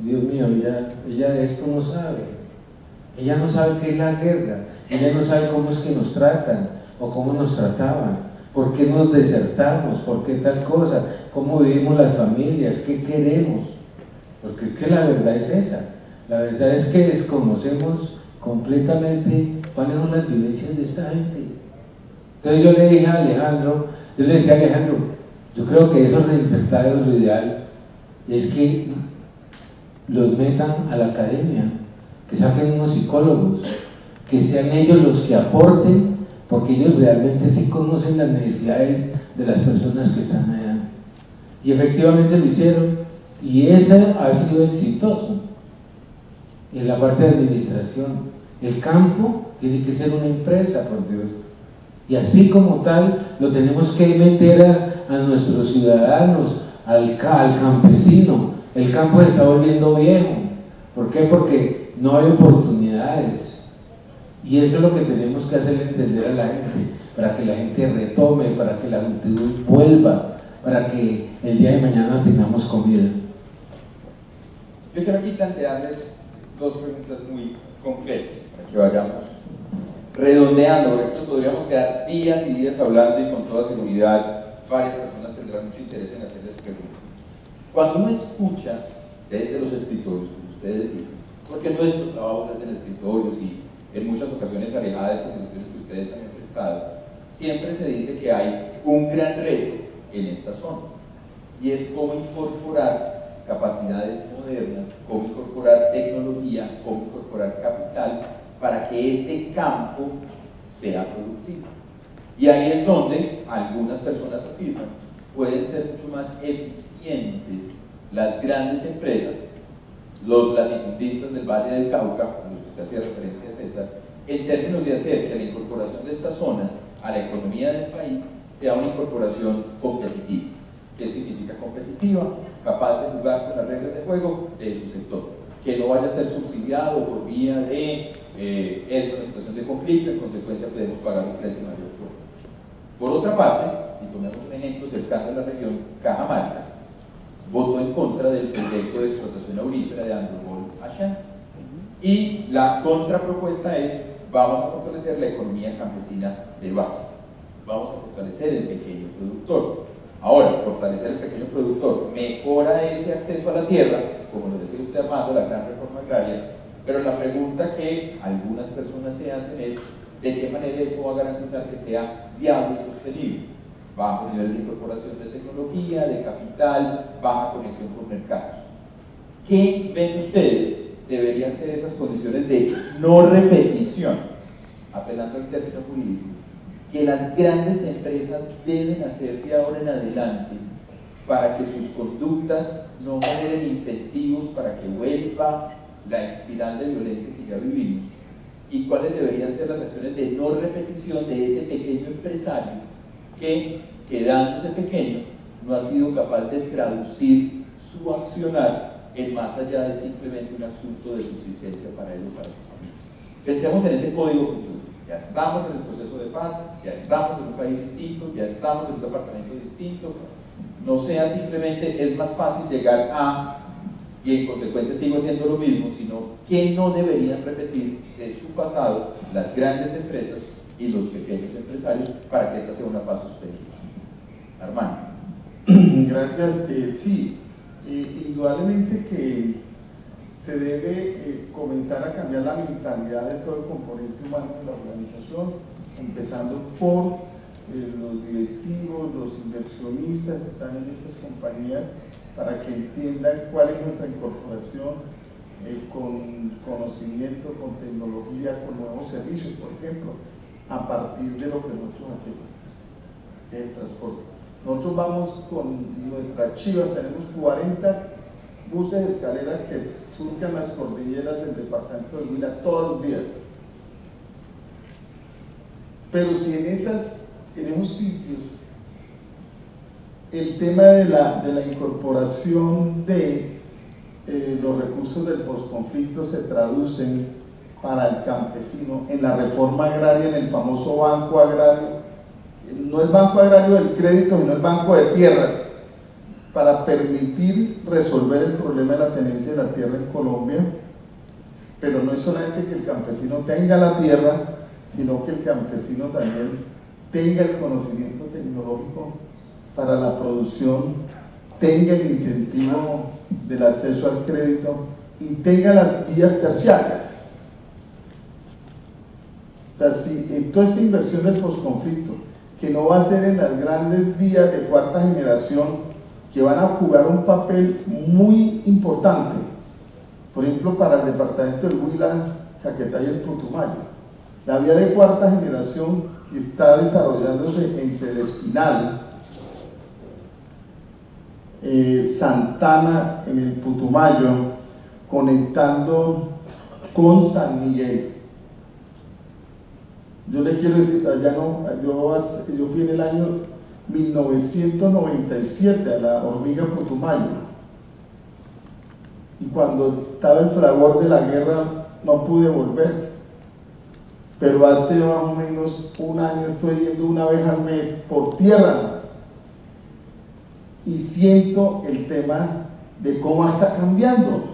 Dios mío, ella de esto no sabe, ella no sabe qué es la guerra, ella no sabe cómo es que nos tratan o cómo nos trataban, por qué nos desertamos, por qué tal cosa, cómo vivimos las familias, qué queremos, porque es que la verdad es esa. La verdad es que desconocemos completamente cuáles son las vivencias de esta gente. Entonces yo le dije a Alejandro, yo le decía a Alejandro, Yo creo que esos reinsertados lo ideal es que los metan a la academia, que saquen unos psicólogos, que sean ellos los que aporten, porque ellos realmente sí conocen las necesidades de las personas que están allá. Y efectivamente lo hicieron, y ese ha sido exitoso en la parte de administración. El campo tiene que ser una empresa, por Dios, y así como tal lo tenemos que meter a nuestros ciudadanos, al campesino. El campo se está volviendo viejo. ¿Por qué? Porque no hay oportunidades, y eso es lo que tenemos que hacer entender a la gente, para que la gente retome, para que la juventud vuelva, para que el día de mañana tengamos comida. Yo quiero aquí plantearles dos preguntas muy concretas para que vayamos redondeando, porque nosotros podríamos quedar días y días hablando, y con toda seguridad varias personas tendrán mucho interés en hacerles preguntas. Cuando uno escucha desde los escritorios, como ustedes dicen, porque nuestro trabajo es en escritorios y en muchas ocasiones alejada de estas situaciones que ustedes han enfrentado, siempre se dice que hay un gran reto en estas zonas, y es cómo incorporar capacidades modernas, cómo incorporar tecnología, cómo incorporar capital para que ese campo sea productivo. Y ahí es donde algunas personas afirman pueden ser mucho más eficientes las grandes empresas, los latifundistas del Valle del Cauca, a los que usted hacía referencia, César, en términos de hacer que la incorporación de estas zonas a la economía del país sea una incorporación competitiva. ¿Qué significa competitiva? Capaz de jugar con las reglas de juego de su sector, que no vaya a ser subsidiado por vía de es una situación de conflicto, en consecuencia podemos pagar un precio mayor. Por otra parte, y tomemos un ejemplo cercano a la región, Cajamarca votó en contra del proyecto de explotación aurífera de Androbol Achán, y la contrapropuesta es: vamos a fortalecer la economía campesina de base, vamos a fortalecer el pequeño productor. Ahora, fortalecer el pequeño productor mejora ese acceso a la tierra, como lo decía usted, Armando, la gran reforma agraria, pero la pregunta que algunas personas se hacen es: ¿de qué manera eso va a garantizar que sea viable y sostenible? Bajo nivel de incorporación de tecnología, de capital, baja conexión con mercados. ¿Qué ven ustedes deberían ser esas condiciones de no repetición, apelando al término jurídico, que las grandes empresas deben hacer de ahora en adelante para que sus conductas no generen incentivos para que vuelva la espiral de violencia que ya vivimos? ¿Y cuáles deberían ser las acciones de no repetición de ese pequeño empresario que, quedándose pequeño, no ha sido capaz de traducir su accionar en más allá de simplemente un asunto de subsistencia para él o para su familia? Pensemos en ese código futuro. Ya estamos en el proceso de paz, ya estamos en un país distinto, ya estamos en un departamento distinto. No sea simplemente es más fácil llegar a, y en consecuencia sigo haciendo lo mismo, sino que no deberían repetir de su pasado las grandes empresas y los pequeños empresarios para que esta sea una paz sostenible. Armando. Gracias. Sí, indudablemente que se debe comenzar a cambiar la mentalidad de todo el componente humano de la organización, empezando por los directivos, los inversionistas que están en estas compañías, para que entiendan cuál es nuestra incorporación con conocimiento, con tecnología, con nuevos servicios, por ejemplo, a partir de lo que nosotros hacemos, el transporte. Nosotros vamos con nuestras chivas, tenemos 40 buses de escalera que surcan las cordilleras del departamento del Huila todos los días. Pero si en esos sitios el tema de la incorporación de los recursos del posconflicto se traducen para el campesino en la reforma agraria, en el famoso banco agrario, no el banco agrario del crédito, sino el banco de tierras, para permitir resolver el problema de la tenencia de la tierra en Colombia. Pero no es solamente que el campesino tenga la tierra, sino que el campesino también tenga el conocimiento tecnológico para la producción, tenga el incentivo del acceso al crédito y tenga las vías terciarias. O sea, si en toda esta inversión del posconflicto, que no va a ser en las grandes vías de cuarta generación, que van a jugar un papel muy importante, por ejemplo para el departamento del Huila, Caquetá y el Putumayo. La vía de cuarta generación que está desarrollándose entre el Espinal, Santana en el Putumayo, conectando con San Miguel. Yo le quiero decir, allá no, yo fui en el año 1997 a la Hormiga Putumayo, y cuando estaba el fragor de la guerra no pude volver, pero hace más o menos un año estoy yendo una vez al mes por tierra y siento el tema de cómo está cambiando,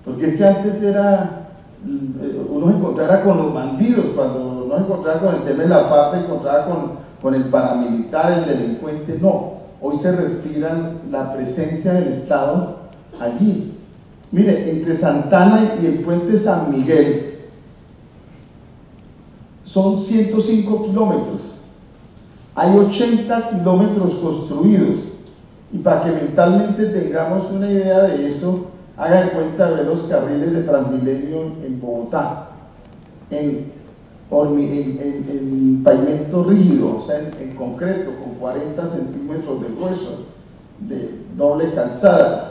porque es que antes era, uno se encontraba con los bandidos, cuando uno se encontraba con el tema de la farsa, se encontraba con el paramilitar, el delincuente. No, hoy se respira la presencia del Estado allí. Mire, entre Santana y el puente San Miguel son 105 kilómetros, hay 80 kilómetros construidos, y para que mentalmente tengamos una idea de eso, haga de cuenta de ver los carriles de Transmilenio en Bogotá, en pavimento rígido, o sea, en concreto, con 40 centímetros de grueso, de doble calzada.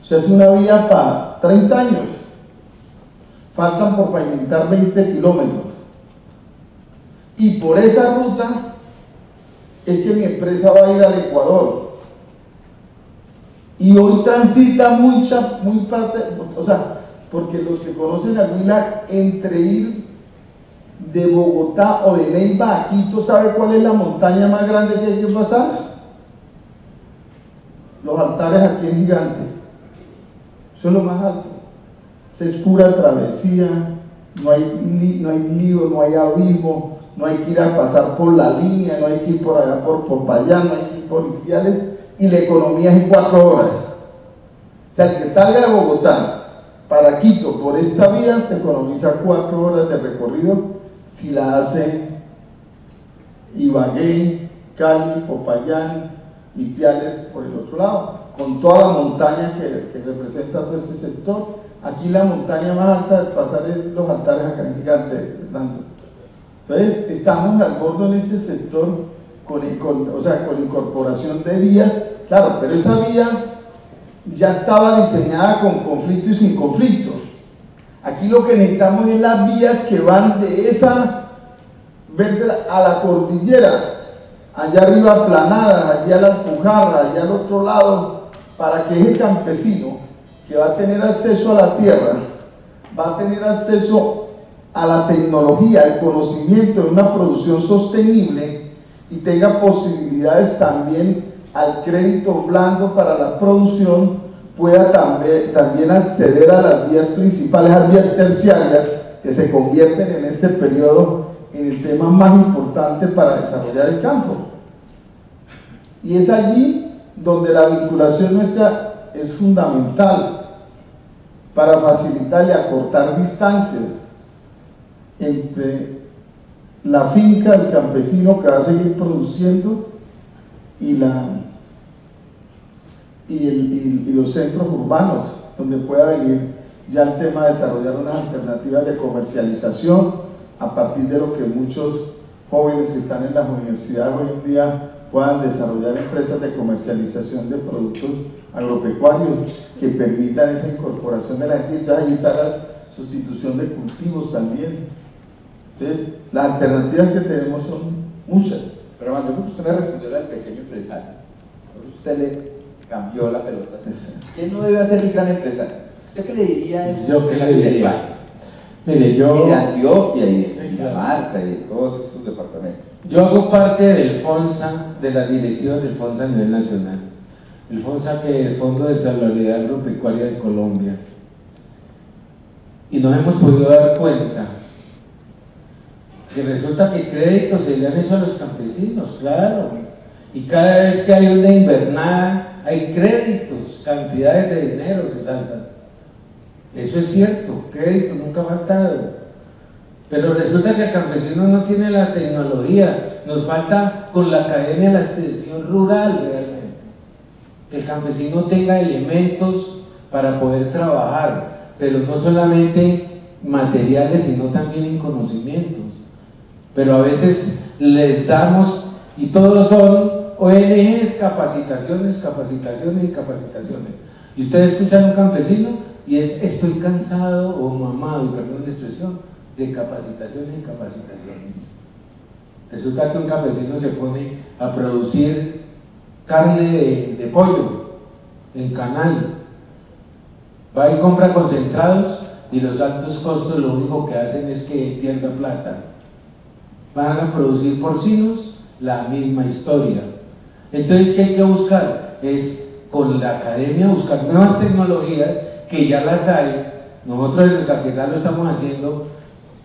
O sea, es una vía para 30 años. Faltan por pavimentar 20 kilómetros. Y por esa ruta es que mi empresa va a ir al Ecuador. Y hoy transita muy parte, o sea, porque los que conocen a Huila, entre ir de Bogotá o de Neiva a Quito, ¿sabe cuál es la montaña más grande que hay que pasar? Los altares aquí en Gigante. Eso es lo más alto. Es pura travesía, no hay lío, no hay abismo, no hay que ir a pasar por la línea, no hay que ir por allá por Popayán, no hay que ir por Ipiales, y la economía es en 4 horas. O sea, el que salga de Bogotá para Quito por esta vía se economiza 4 horas de recorrido si la hace Ibagué, Cali, Popayán, Ipiales por el otro lado, con toda la montaña que representa todo este sector. Aquí la montaña más alta de pasar es los altares acá en Gigante, Fernando. Entonces, estamos al borde en este sector con incorporación de vías, claro, pero esa vía ya estaba diseñada con conflicto y sin conflicto. Aquí lo que necesitamos es las vías que van de esa verde a la cordillera, allá arriba aplanadas, allá a la Alpujarra, allá al otro lado, para que ese campesino que va a tener acceso a la tierra, va a tener acceso a la tecnología, al conocimiento de una producción sostenible, y tenga posibilidades también al crédito blando para la producción, pueda también acceder a las vías principales, a las vías terciarias, que se convierten en este periodo en el tema más importante para desarrollar el campo. Y es allí donde la vinculación nuestra es fundamental para facilitar y acortar distancias entre la finca del campesino que va a seguir produciendo y los centros urbanos, donde pueda venir ya el tema de desarrollar unas alternativas de comercialización a partir de lo que muchos jóvenes que están en las universidades hoy en día puedan desarrollar empresas de comercialización de productos agropecuarios que permitan esa incorporación de la gente. Entonces allí está la sustitución de cultivos también. Entonces las alternativas que tenemos son muchas. Pero bueno, yo creo que usted me respondió al pequeño empresario. Por eso usted le cambió la pelota. ¿Quién no debe ser el gran empresario? ¿Usted qué le diría a eso? Yo qué le diría. Mire, yo... Y de Antioquia y de Dinamarca y de todos estos departamentos. Yo hago parte del FONSA, de las directivas del FONSA a nivel nacional. El FONSA, que es el Fondo de Solidaridad Agropecuaria de Colombia. Y nos hemos podido dar cuenta que resulta que créditos se le han hecho a los campesinos, claro. Y cada vez que hay una invernada, hay créditos, cantidades de dinero se saltan. Eso es cierto, crédito nunca ha faltado. Pero resulta que el campesino no tiene la tecnología, nos falta con la academia la extensión rural realmente, que el campesino tenga elementos para poder trabajar, pero no solamente materiales, sino también en conocimientos. Pero a veces les damos, y todos son ONGs, capacitaciones, capacitaciones y capacitaciones. Y ustedes escuchan a un campesino y es estoy cansado o mamado, y perdón la expresión, de capacitaciones y capacitaciones. Resulta que un campesino se pone a producir carne de pollo en canal, va y compra concentrados y los altos costos lo único que hacen es que pierda plata. Van a producir porcinos, la misma historia. Entonces, ¿qué hay que buscar? Es con la academia buscar nuevas tecnologías que ya las hay. Nosotros en el Caquetá lo estamos haciendo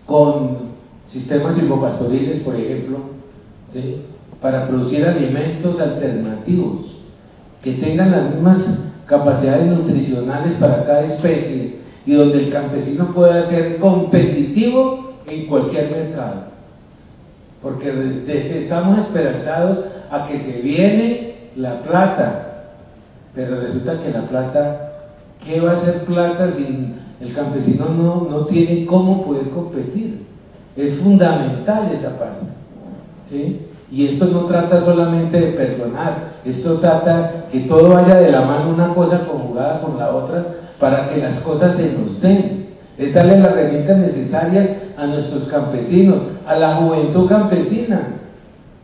con sistemas silvopastoriles, por ejemplo, ¿sí? Para producir alimentos alternativos que tengan las mismas capacidades nutricionales para cada especie y donde el campesino pueda ser competitivo en cualquier mercado, porque estamos esperanzados a que se viene la plata, pero resulta que la plata, ¿qué va a ser plata si el campesino no tiene cómo poder competir? Es fundamental esa parte, ¿sí? Y esto no trata solamente de perdonar, esto trata que todo vaya de la mano, una cosa conjugada con la otra, para que las cosas se nos den. Es darle las herramientas necesarias a nuestros campesinos, a la juventud campesina,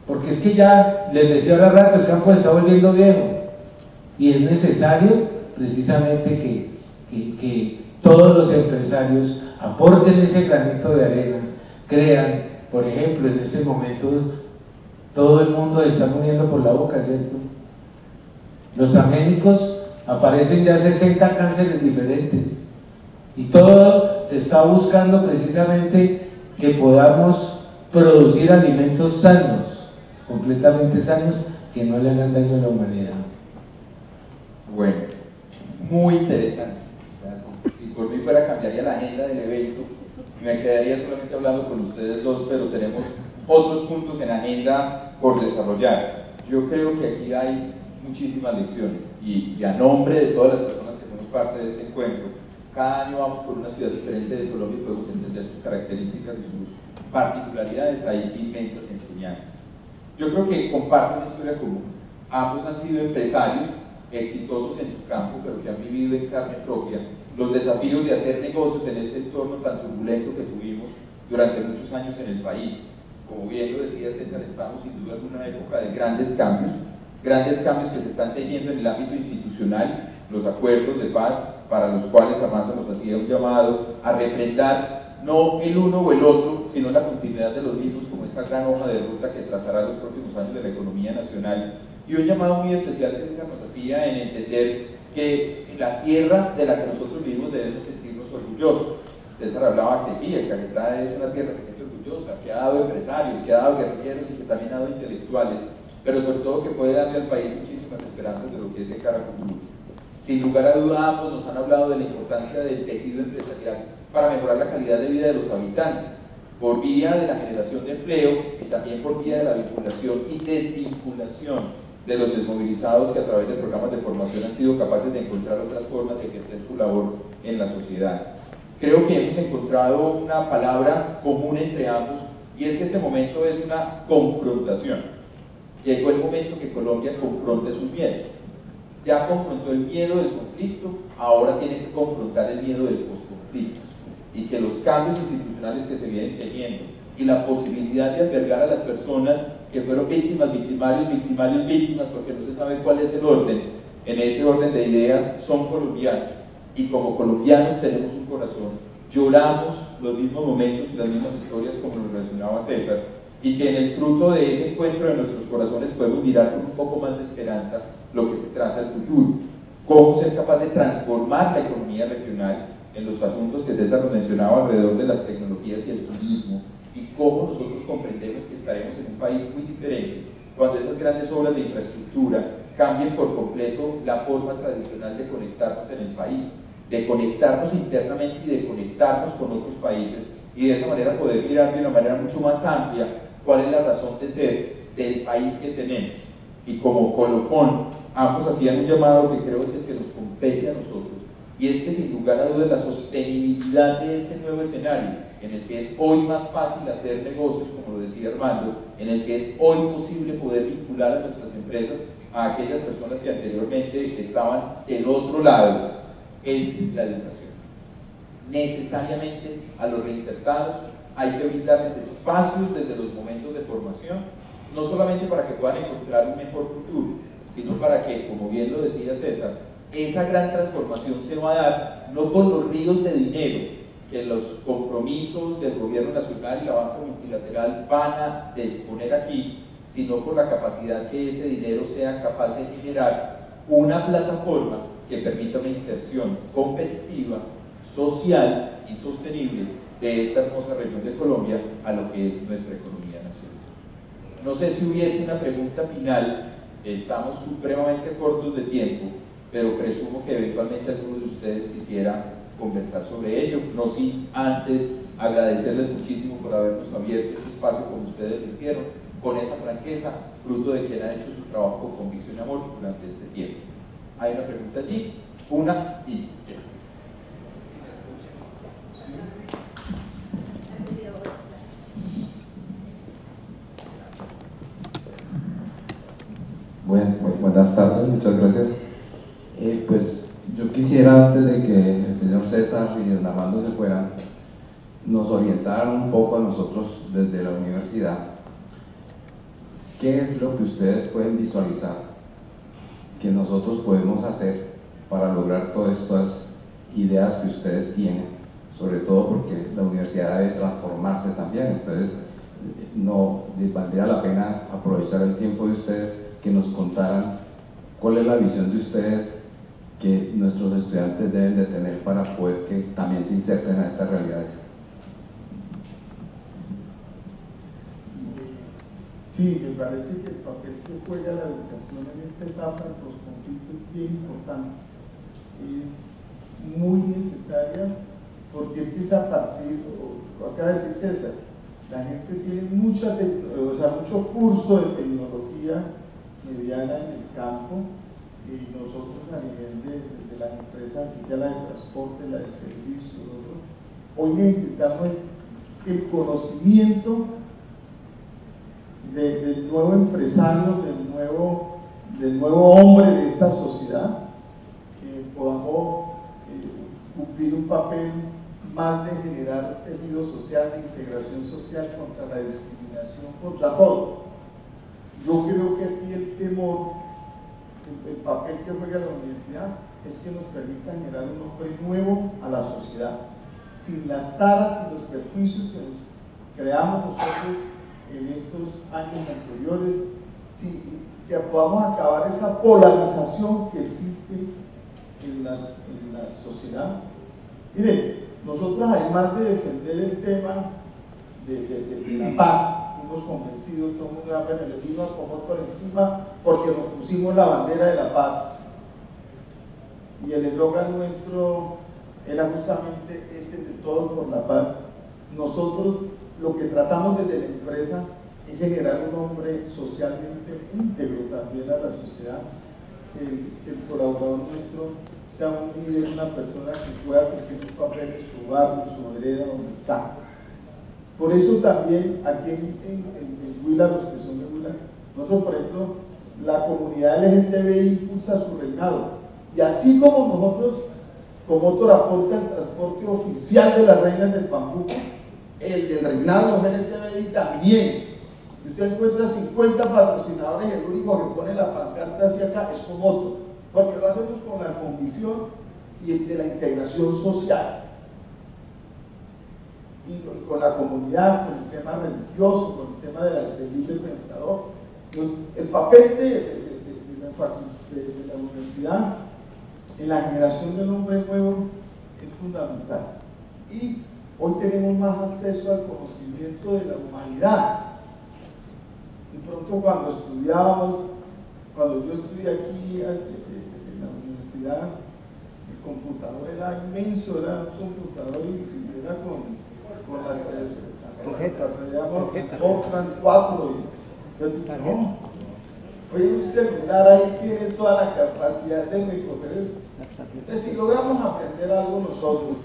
porque es que ya, les decía ahora rato, el campo se está volviendo viejo, y es necesario precisamente que todos los empresarios aporten ese granito de arena, crean, por ejemplo, en este momento todo el mundo se está muriendo por la boca, ¿cierto? Los transgénicos, aparecen ya 60 cánceres diferentes y todo se está buscando precisamente que podamos producir alimentos sanos, completamente sanos, que no le hagan daño a la humanidad. Bueno, muy interesante. Si por mí fuera, cambiaría la agenda del evento, me quedaría solamente hablando con ustedes dos, pero tenemos otros puntos en agenda por desarrollar. Yo creo que aquí hay muchísimas lecciones y a nombre de todas las personas que somos parte de este encuentro, cada año vamos por una ciudad diferente de Colombia y podemos entender sus características y sus particularidades, hay inmensas enseñanzas. Yo creo que comparto una historia común. Ambos han sido empresarios exitosos en su campo, pero que han vivido en carne propia los desafíos de hacer negocios en este entorno tan turbulento que tuvimos durante muchos años en el país. Como bien lo decía César, estamos sin duda en una época de grandes cambios que se están teniendo en el ámbito institucional, los acuerdos de paz para los cuales Armando nos hacía un llamado a refrendar no el uno o el otro, sino la continuidad de los mismos como esa gran hoja de ruta que trazará los próximos años de la economía nacional, y un llamado muy especial que César nos hacía en entender que la tierra de la que nosotros vivimos debemos sentirnos orgullosos. César hablaba que sí, el Caquetá es una tierra que se siente orgullosa, que ha dado empresarios, que ha dado guerrilleros y que también ha dado intelectuales, pero sobre todo que puede darle al país muchísimas esperanzas de lo que es de cara a futuro. Sin lugar a duda, ambos nos han hablado de la importancia del tejido empresarial para mejorar la calidad de vida de los habitantes, por vía de la generación de empleo y también por vía de la vinculación y desvinculación de los desmovilizados que a través de programas de formación han sido capaces de encontrar otras formas de ejercer su labor en la sociedad. Creo que hemos encontrado una palabra común entre ambos, y es que este momento es una confrontación. Llegó el momento que Colombia confronte sus miedos. Ya confrontó el miedo del conflicto, ahora tiene que confrontar el miedo del posconflicto, y que los cambios institucionales que se vienen teniendo y la posibilidad de albergar a las personas que fueron víctimas, victimarios, víctimas, porque no se sabe cuál es el orden, en ese orden de ideas son colombianos, y como colombianos tenemos un corazón, lloramos los mismos momentos y las mismas historias como lo mencionaba César, y que en el fruto de ese encuentro de nuestros corazones podemos mirar con un poco más de esperanza lo que se traza al futuro, cómo ser capaz de transformar la economía regional en los asuntos que César nos mencionaba alrededor de las tecnologías y el turismo, y cómo nosotros comprendemos que estaremos en un país muy diferente cuando esas grandes obras de infraestructura cambien por completo la forma tradicional de conectarnos en el país, de conectarnos internamente y de conectarnos con otros países, y de esa manera poder mirar de una manera mucho más amplia cuál es la razón de ser del país que tenemos. Y como colofón, ambos hacían un llamado que creo es el que nos compete a nosotros, y es que sin lugar a dudas la sostenibilidad de este nuevo escenario, en el que es hoy más fácil hacer negocios, como lo decía Armando, en el que es hoy posible poder vincular a nuestras empresas a aquellas personas que anteriormente estaban del otro lado, es la educación. Necesariamente a los reinsertados hay que brindarles espacios desde los momentos de formación, no solamente para que puedan encontrar un mejor futuro, sino para que, como bien lo decía César, esa gran transformación se va a dar no por los ríos de dinero que los compromisos del gobierno nacional y la banca multilateral van a disponer aquí, sino por la capacidad que ese dinero sea capaz de generar una plataforma que permita una inserción competitiva, social y sostenible de esta hermosa región de Colombia a lo que es nuestra economía nacional. No sé si hubiese una pregunta final, estamos supremamente cortos de tiempo, pero presumo que eventualmente alguno de ustedes quisiera conversar sobre ello, no sin antes agradecerles muchísimo por habernos abierto este espacio como ustedes lo hicieron, con esa franqueza, fruto de quien ha hecho su trabajo con convicción y amor durante este tiempo. Hay una pregunta allí, una y ya. Buenas tardes, muchas gracias. Pues yo quisiera, antes de que el señor César y el Armando se fueran, nos orientaran un poco a nosotros desde la universidad. ¿Qué es lo que ustedes pueden visualizar que nosotros podemos hacer para lograr todas estas ideas que ustedes tienen? Sobre todo porque la universidad debe transformarse también, entonces no les valdría la pena aprovechar el tiempo de ustedes que nos contaran cuál es la visión de ustedes que nuestros estudiantes deben de tener para poder que también se inserten a estas realidades. Sí, me parece que el papel que juega la educación en esta etapa de los conflictos es bien importante. Es muy necesaria porque es que es a partir, lo acaba de decir César, la gente tiene mucho curso de tecnología mediana en el campo, y nosotros a nivel de las empresas, así sea la de transporte, la de servicios, hoy necesitamos el conocimiento del nuevo empresario, del nuevo hombre de esta sociedad, que podamos cumplir un papel más de generar tejido social, de integración social contra la discriminación, contra todo. Yo creo que aquí el temor, el papel que juega la universidad es que nos permita generar un hombre nuevo a la sociedad, sin las taras y los perjuicios que nos creamos nosotros en estos años anteriores, que podamos acabar esa polarización que existe en la sociedad. Mire, nosotros además de defender el tema de la paz, fuimos convencidos, todo el mundo le vino por encima porque nos pusimos la bandera de la paz, y el eslogan nuestro era justamente ese de todos por la paz. Nosotros lo que tratamos desde la empresa es generar un hombre socialmente íntegro también a la sociedad, que el colaborador nuestro sea un líder, una persona que pueda cumplir un papel en su barrio, en su vereda, donde está. Por eso también aquí en Huila, los que son de Huila, nosotros, por ejemplo, la comunidad LGTBI impulsa su reinado, y así como nosotros, como otro aporta el transporte oficial de las reinas del Pambuco, el del reinado de los LGTBI también. Y usted encuentra 50 patrocinadores y el único que pone la pancarta hacia acá es Comoto, porque lo hacemos con la convicción y de la integración social, y con la comunidad, con el tema religioso, con el tema del libre pensador. El papel de la universidad en la generación del hombre nuevo es fundamental, y hoy tenemos más acceso al conocimiento de la humanidad. De pronto cuando yo estudié aquí en la universidad, el computador era inmenso, era un computador y era con con las otras 4 no. Oye, un celular ahí tiene toda la capacidad de recoger. Entonces, si logramos aprender algo nosotros,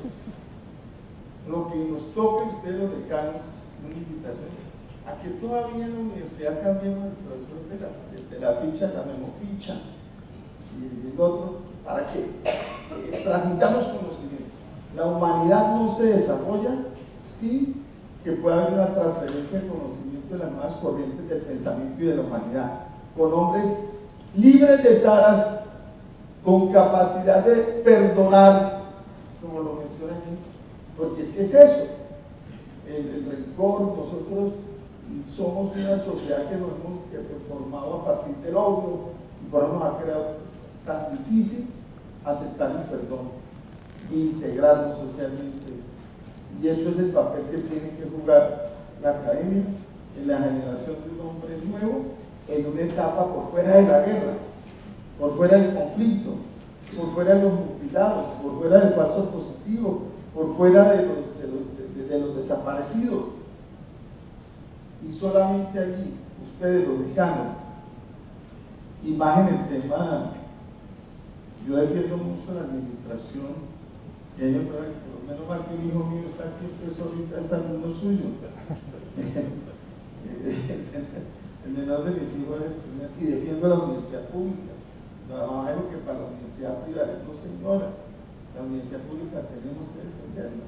lo que nos toque a ustedes los decanos, una invitación a que todavía en la universidad cambiemos el profesor de la ficha a la memoficha y el otro, para que transmitamos conocimiento. La humanidad no se desarrolla sin que pueda haber una transferencia de conocimiento de las nuevas corrientes del pensamiento y de la humanidad, con hombres libres de taras, con capacidad de perdonar, como lo menciona aquí, porque es que es eso, el rencor. Nosotros somos una sociedad que nos hemos formado a partir del odio, y por eso nos ha creado tan difícil aceptar el perdón e integrarnos socialmente. Y eso es el papel que tiene que jugar la academia en la generación de un hombre nuevo en una etapa por fuera de la guerra, por fuera del conflicto, por fuera de los mutilados, por fuera del falso positivo, por fuera de los desaparecidos. Y solamente allí, ustedes los decanos, y más en el tema, yo defiendo mucho la administración, y ellos, menos mal que un hijo mío está aquí, pues ahorita es alumno suyo. El menor de mis hijos es estudiante y defiendo la universidad pública. La mamá dijo que para la universidad privada, no señora, la universidad pública tenemos que defenderla.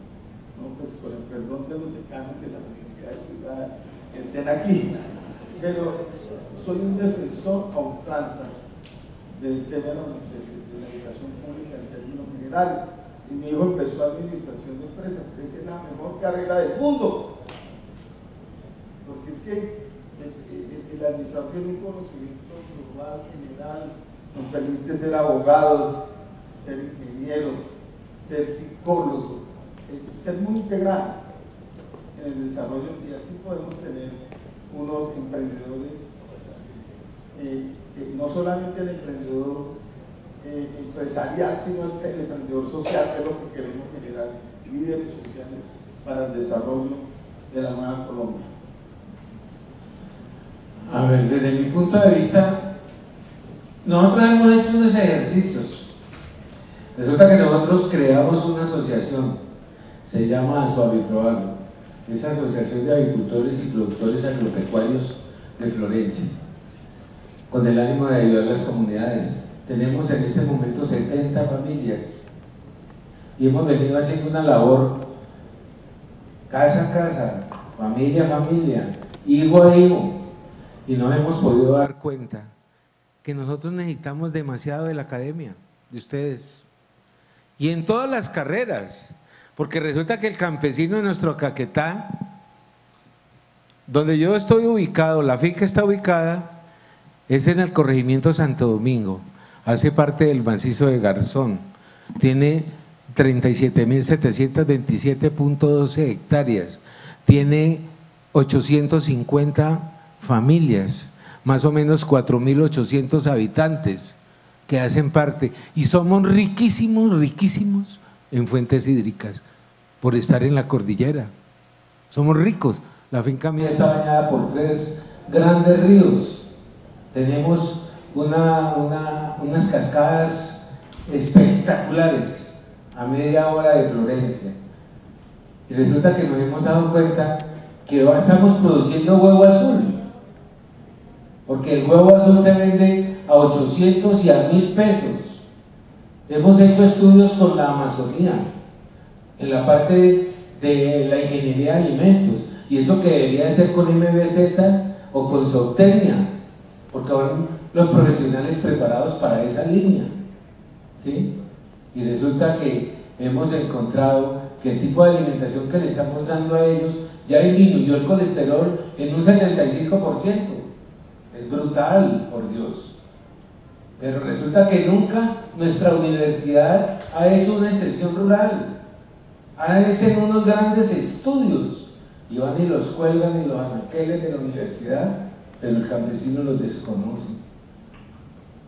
No, pues con el perdón de los decanos de la universidad privada que estén aquí. Pero soy un defensor a ultranza del tema de la educación pública en términos generales. Y mi hijo empezó administración de empresas, que es la mejor carrera del mundo. Porque es que el administrador tiene un conocimiento global, general, nos permite ser abogados, ser ingenieros, ser psicólogos, ser muy integrales en el desarrollo, y así podemos tener unos emprendedores, no solamente el emprendedor empresarial, sino el emprendedor social, que es lo que queremos generar, líderes sociales para el desarrollo de la nueva Colombia. A ver, desde mi punto de vista, nosotros hemos hecho unos ejercicios. Resulta que nosotros creamos una asociación, se llama Suaviproagro, es Asociación de Agricultores y Productores Agropecuarios de Florencia, con el ánimo de ayudar a las comunidades. Tenemos en este momento 70 familias y hemos venido haciendo una labor casa a casa, familia a familia, hijo a hijo, y nos hemos podido dar cuenta que nosotros necesitamos demasiado de la academia, de ustedes, y en todas las carreras, porque resulta que el campesino de nuestro Caquetá, donde yo estoy ubicado, la finca está ubicada, es en el corregimiento Santo Domingo, hace parte del macizo de Garzón, tiene 37.727.12 hectáreas, tiene 850 familias, más o menos 4.800 habitantes que hacen parte, y somos riquísimos, riquísimos en fuentes hídricas, por estar en la cordillera, somos ricos. La finca mía está bañada por 3 grandes ríos, tenemos unas cascadas espectaculares a media hora de Florencia, y resulta que nos hemos dado cuenta que estamos produciendo huevo azul, porque el huevo azul se vende a 800 y a 1.000 pesos. Hemos hecho estudios con la Amazonía en la parte de la ingeniería de alimentos, y eso que debería de ser con MBZ o con Zootecnia, porque ahora los profesionales preparados para esa línea, ¿sí? Y resulta que hemos encontrado que el tipo de alimentación que le estamos dando a ellos ya disminuyó el colesterol en un 75%. Es brutal, por Dios. Pero resulta que nunca nuestra universidad ha hecho una extensión rural, hacen unos grandes estudios y van y los cuelgan en los anaqueles de la universidad, pero el campesino los desconoce.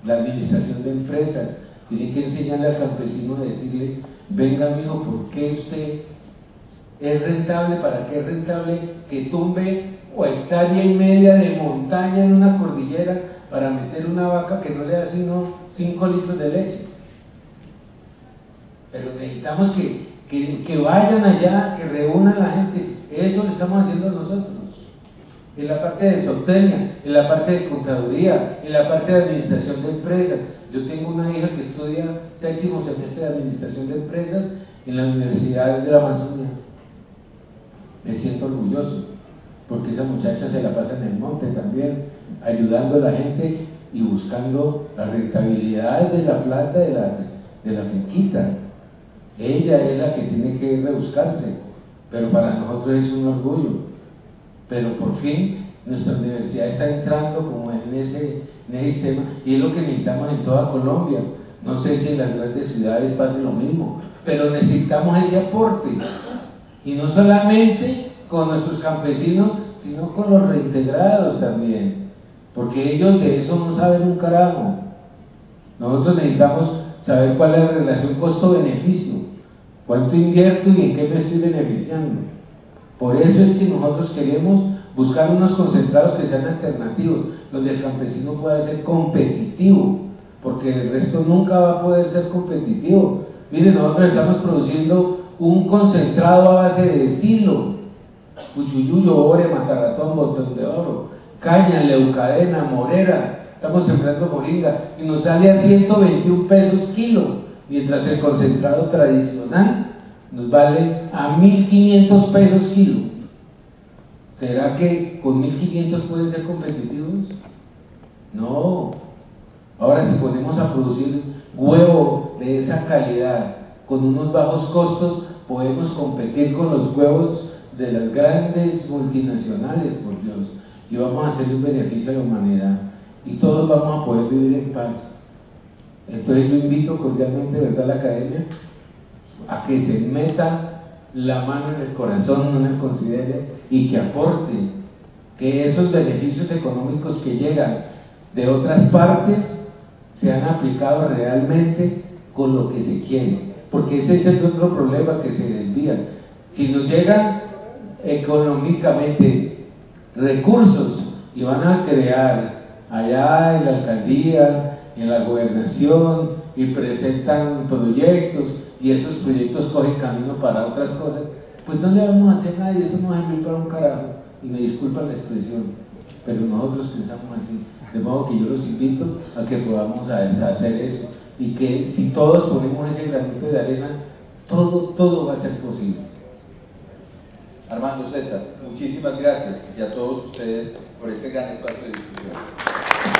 La administración de empresas tiene que enseñarle al campesino a decirle: venga mijo, ¿por qué usted ¿Es rentable? ¿Para qué es rentable que tumbe o hectárea y media de montaña en una cordillera para meter una vaca que no le da sino 5 litros de leche? Pero necesitamos que vayan allá, que reúnan a la gente. Eso lo estamos haciendo nosotros. En la parte de zootecnia, en la parte de contaduría, en la parte de administración de empresas. Yo tengo una hija que estudia 7º semestre de administración de empresas en la Universidad de la Amazonia. Me siento orgulloso, porque esa muchacha se la pasa en el monte también, ayudando a la gente y buscando la rentabilidad de la plata de la finquita. Ella es la que tiene que rebuscarse, pero para nosotros es un orgullo. Pero por fin nuestra universidad está entrando como en ese sistema, y es lo que necesitamos en toda Colombia. No sé si en las grandes ciudades pase lo mismo, pero necesitamos ese aporte, y no solamente con nuestros campesinos, sino con los reintegrados también, porque ellos de eso no saben un carajo. Nosotros necesitamos saber cuál es la relación costo-beneficio, cuánto invierto y en qué me estoy beneficiando. Por eso es que nosotros queremos buscar unos concentrados que sean alternativos, donde el campesino pueda ser competitivo, porque el resto nunca va a poder ser competitivo. Miren, nosotros estamos produciendo un concentrado a base de silo, cuchuyuyo, ore, mataratón, botón de oro, caña, leucadena, morera, estamos sembrando moringa, y nos sale a 121 pesos kilo, mientras el concentrado tradicional nos vale a 1.500 pesos kilo. ¿Será que con 1.500 pueden ser competitivos? No. Ahora, si ponemos a producir huevo de esa calidad con unos bajos costos, podemos competir con los huevos de las grandes multinacionales, por Dios, y vamos a hacerle un beneficio a la humanidad, y todos vamos a poder vivir en paz. Entonces yo invito cordialmente, ¿verdad?, a la academia a que se meta la mano en el corazón, no en el considere, y que aporte, que esos beneficios económicos que llegan de otras partes sean aplicados realmente con lo que se quiere, porque ese es el otro problema que se desvía. Si nos llegan económicamente recursos y van a crear allá en la alcaldía, en la gobernación, y presentan proyectos, y esos proyectos cogen camino para otras cosas, pues no le vamos a hacer nada, y esto no va a servir para un carajo, y me disculpan la expresión, pero nosotros pensamos así. De modo que yo los invito a que podamos hacer eso, y que si todos ponemos ese granito de arena, todo va a ser posible. Armando, César, muchísimas gracias, y a todos ustedes por este gran espacio de discusión.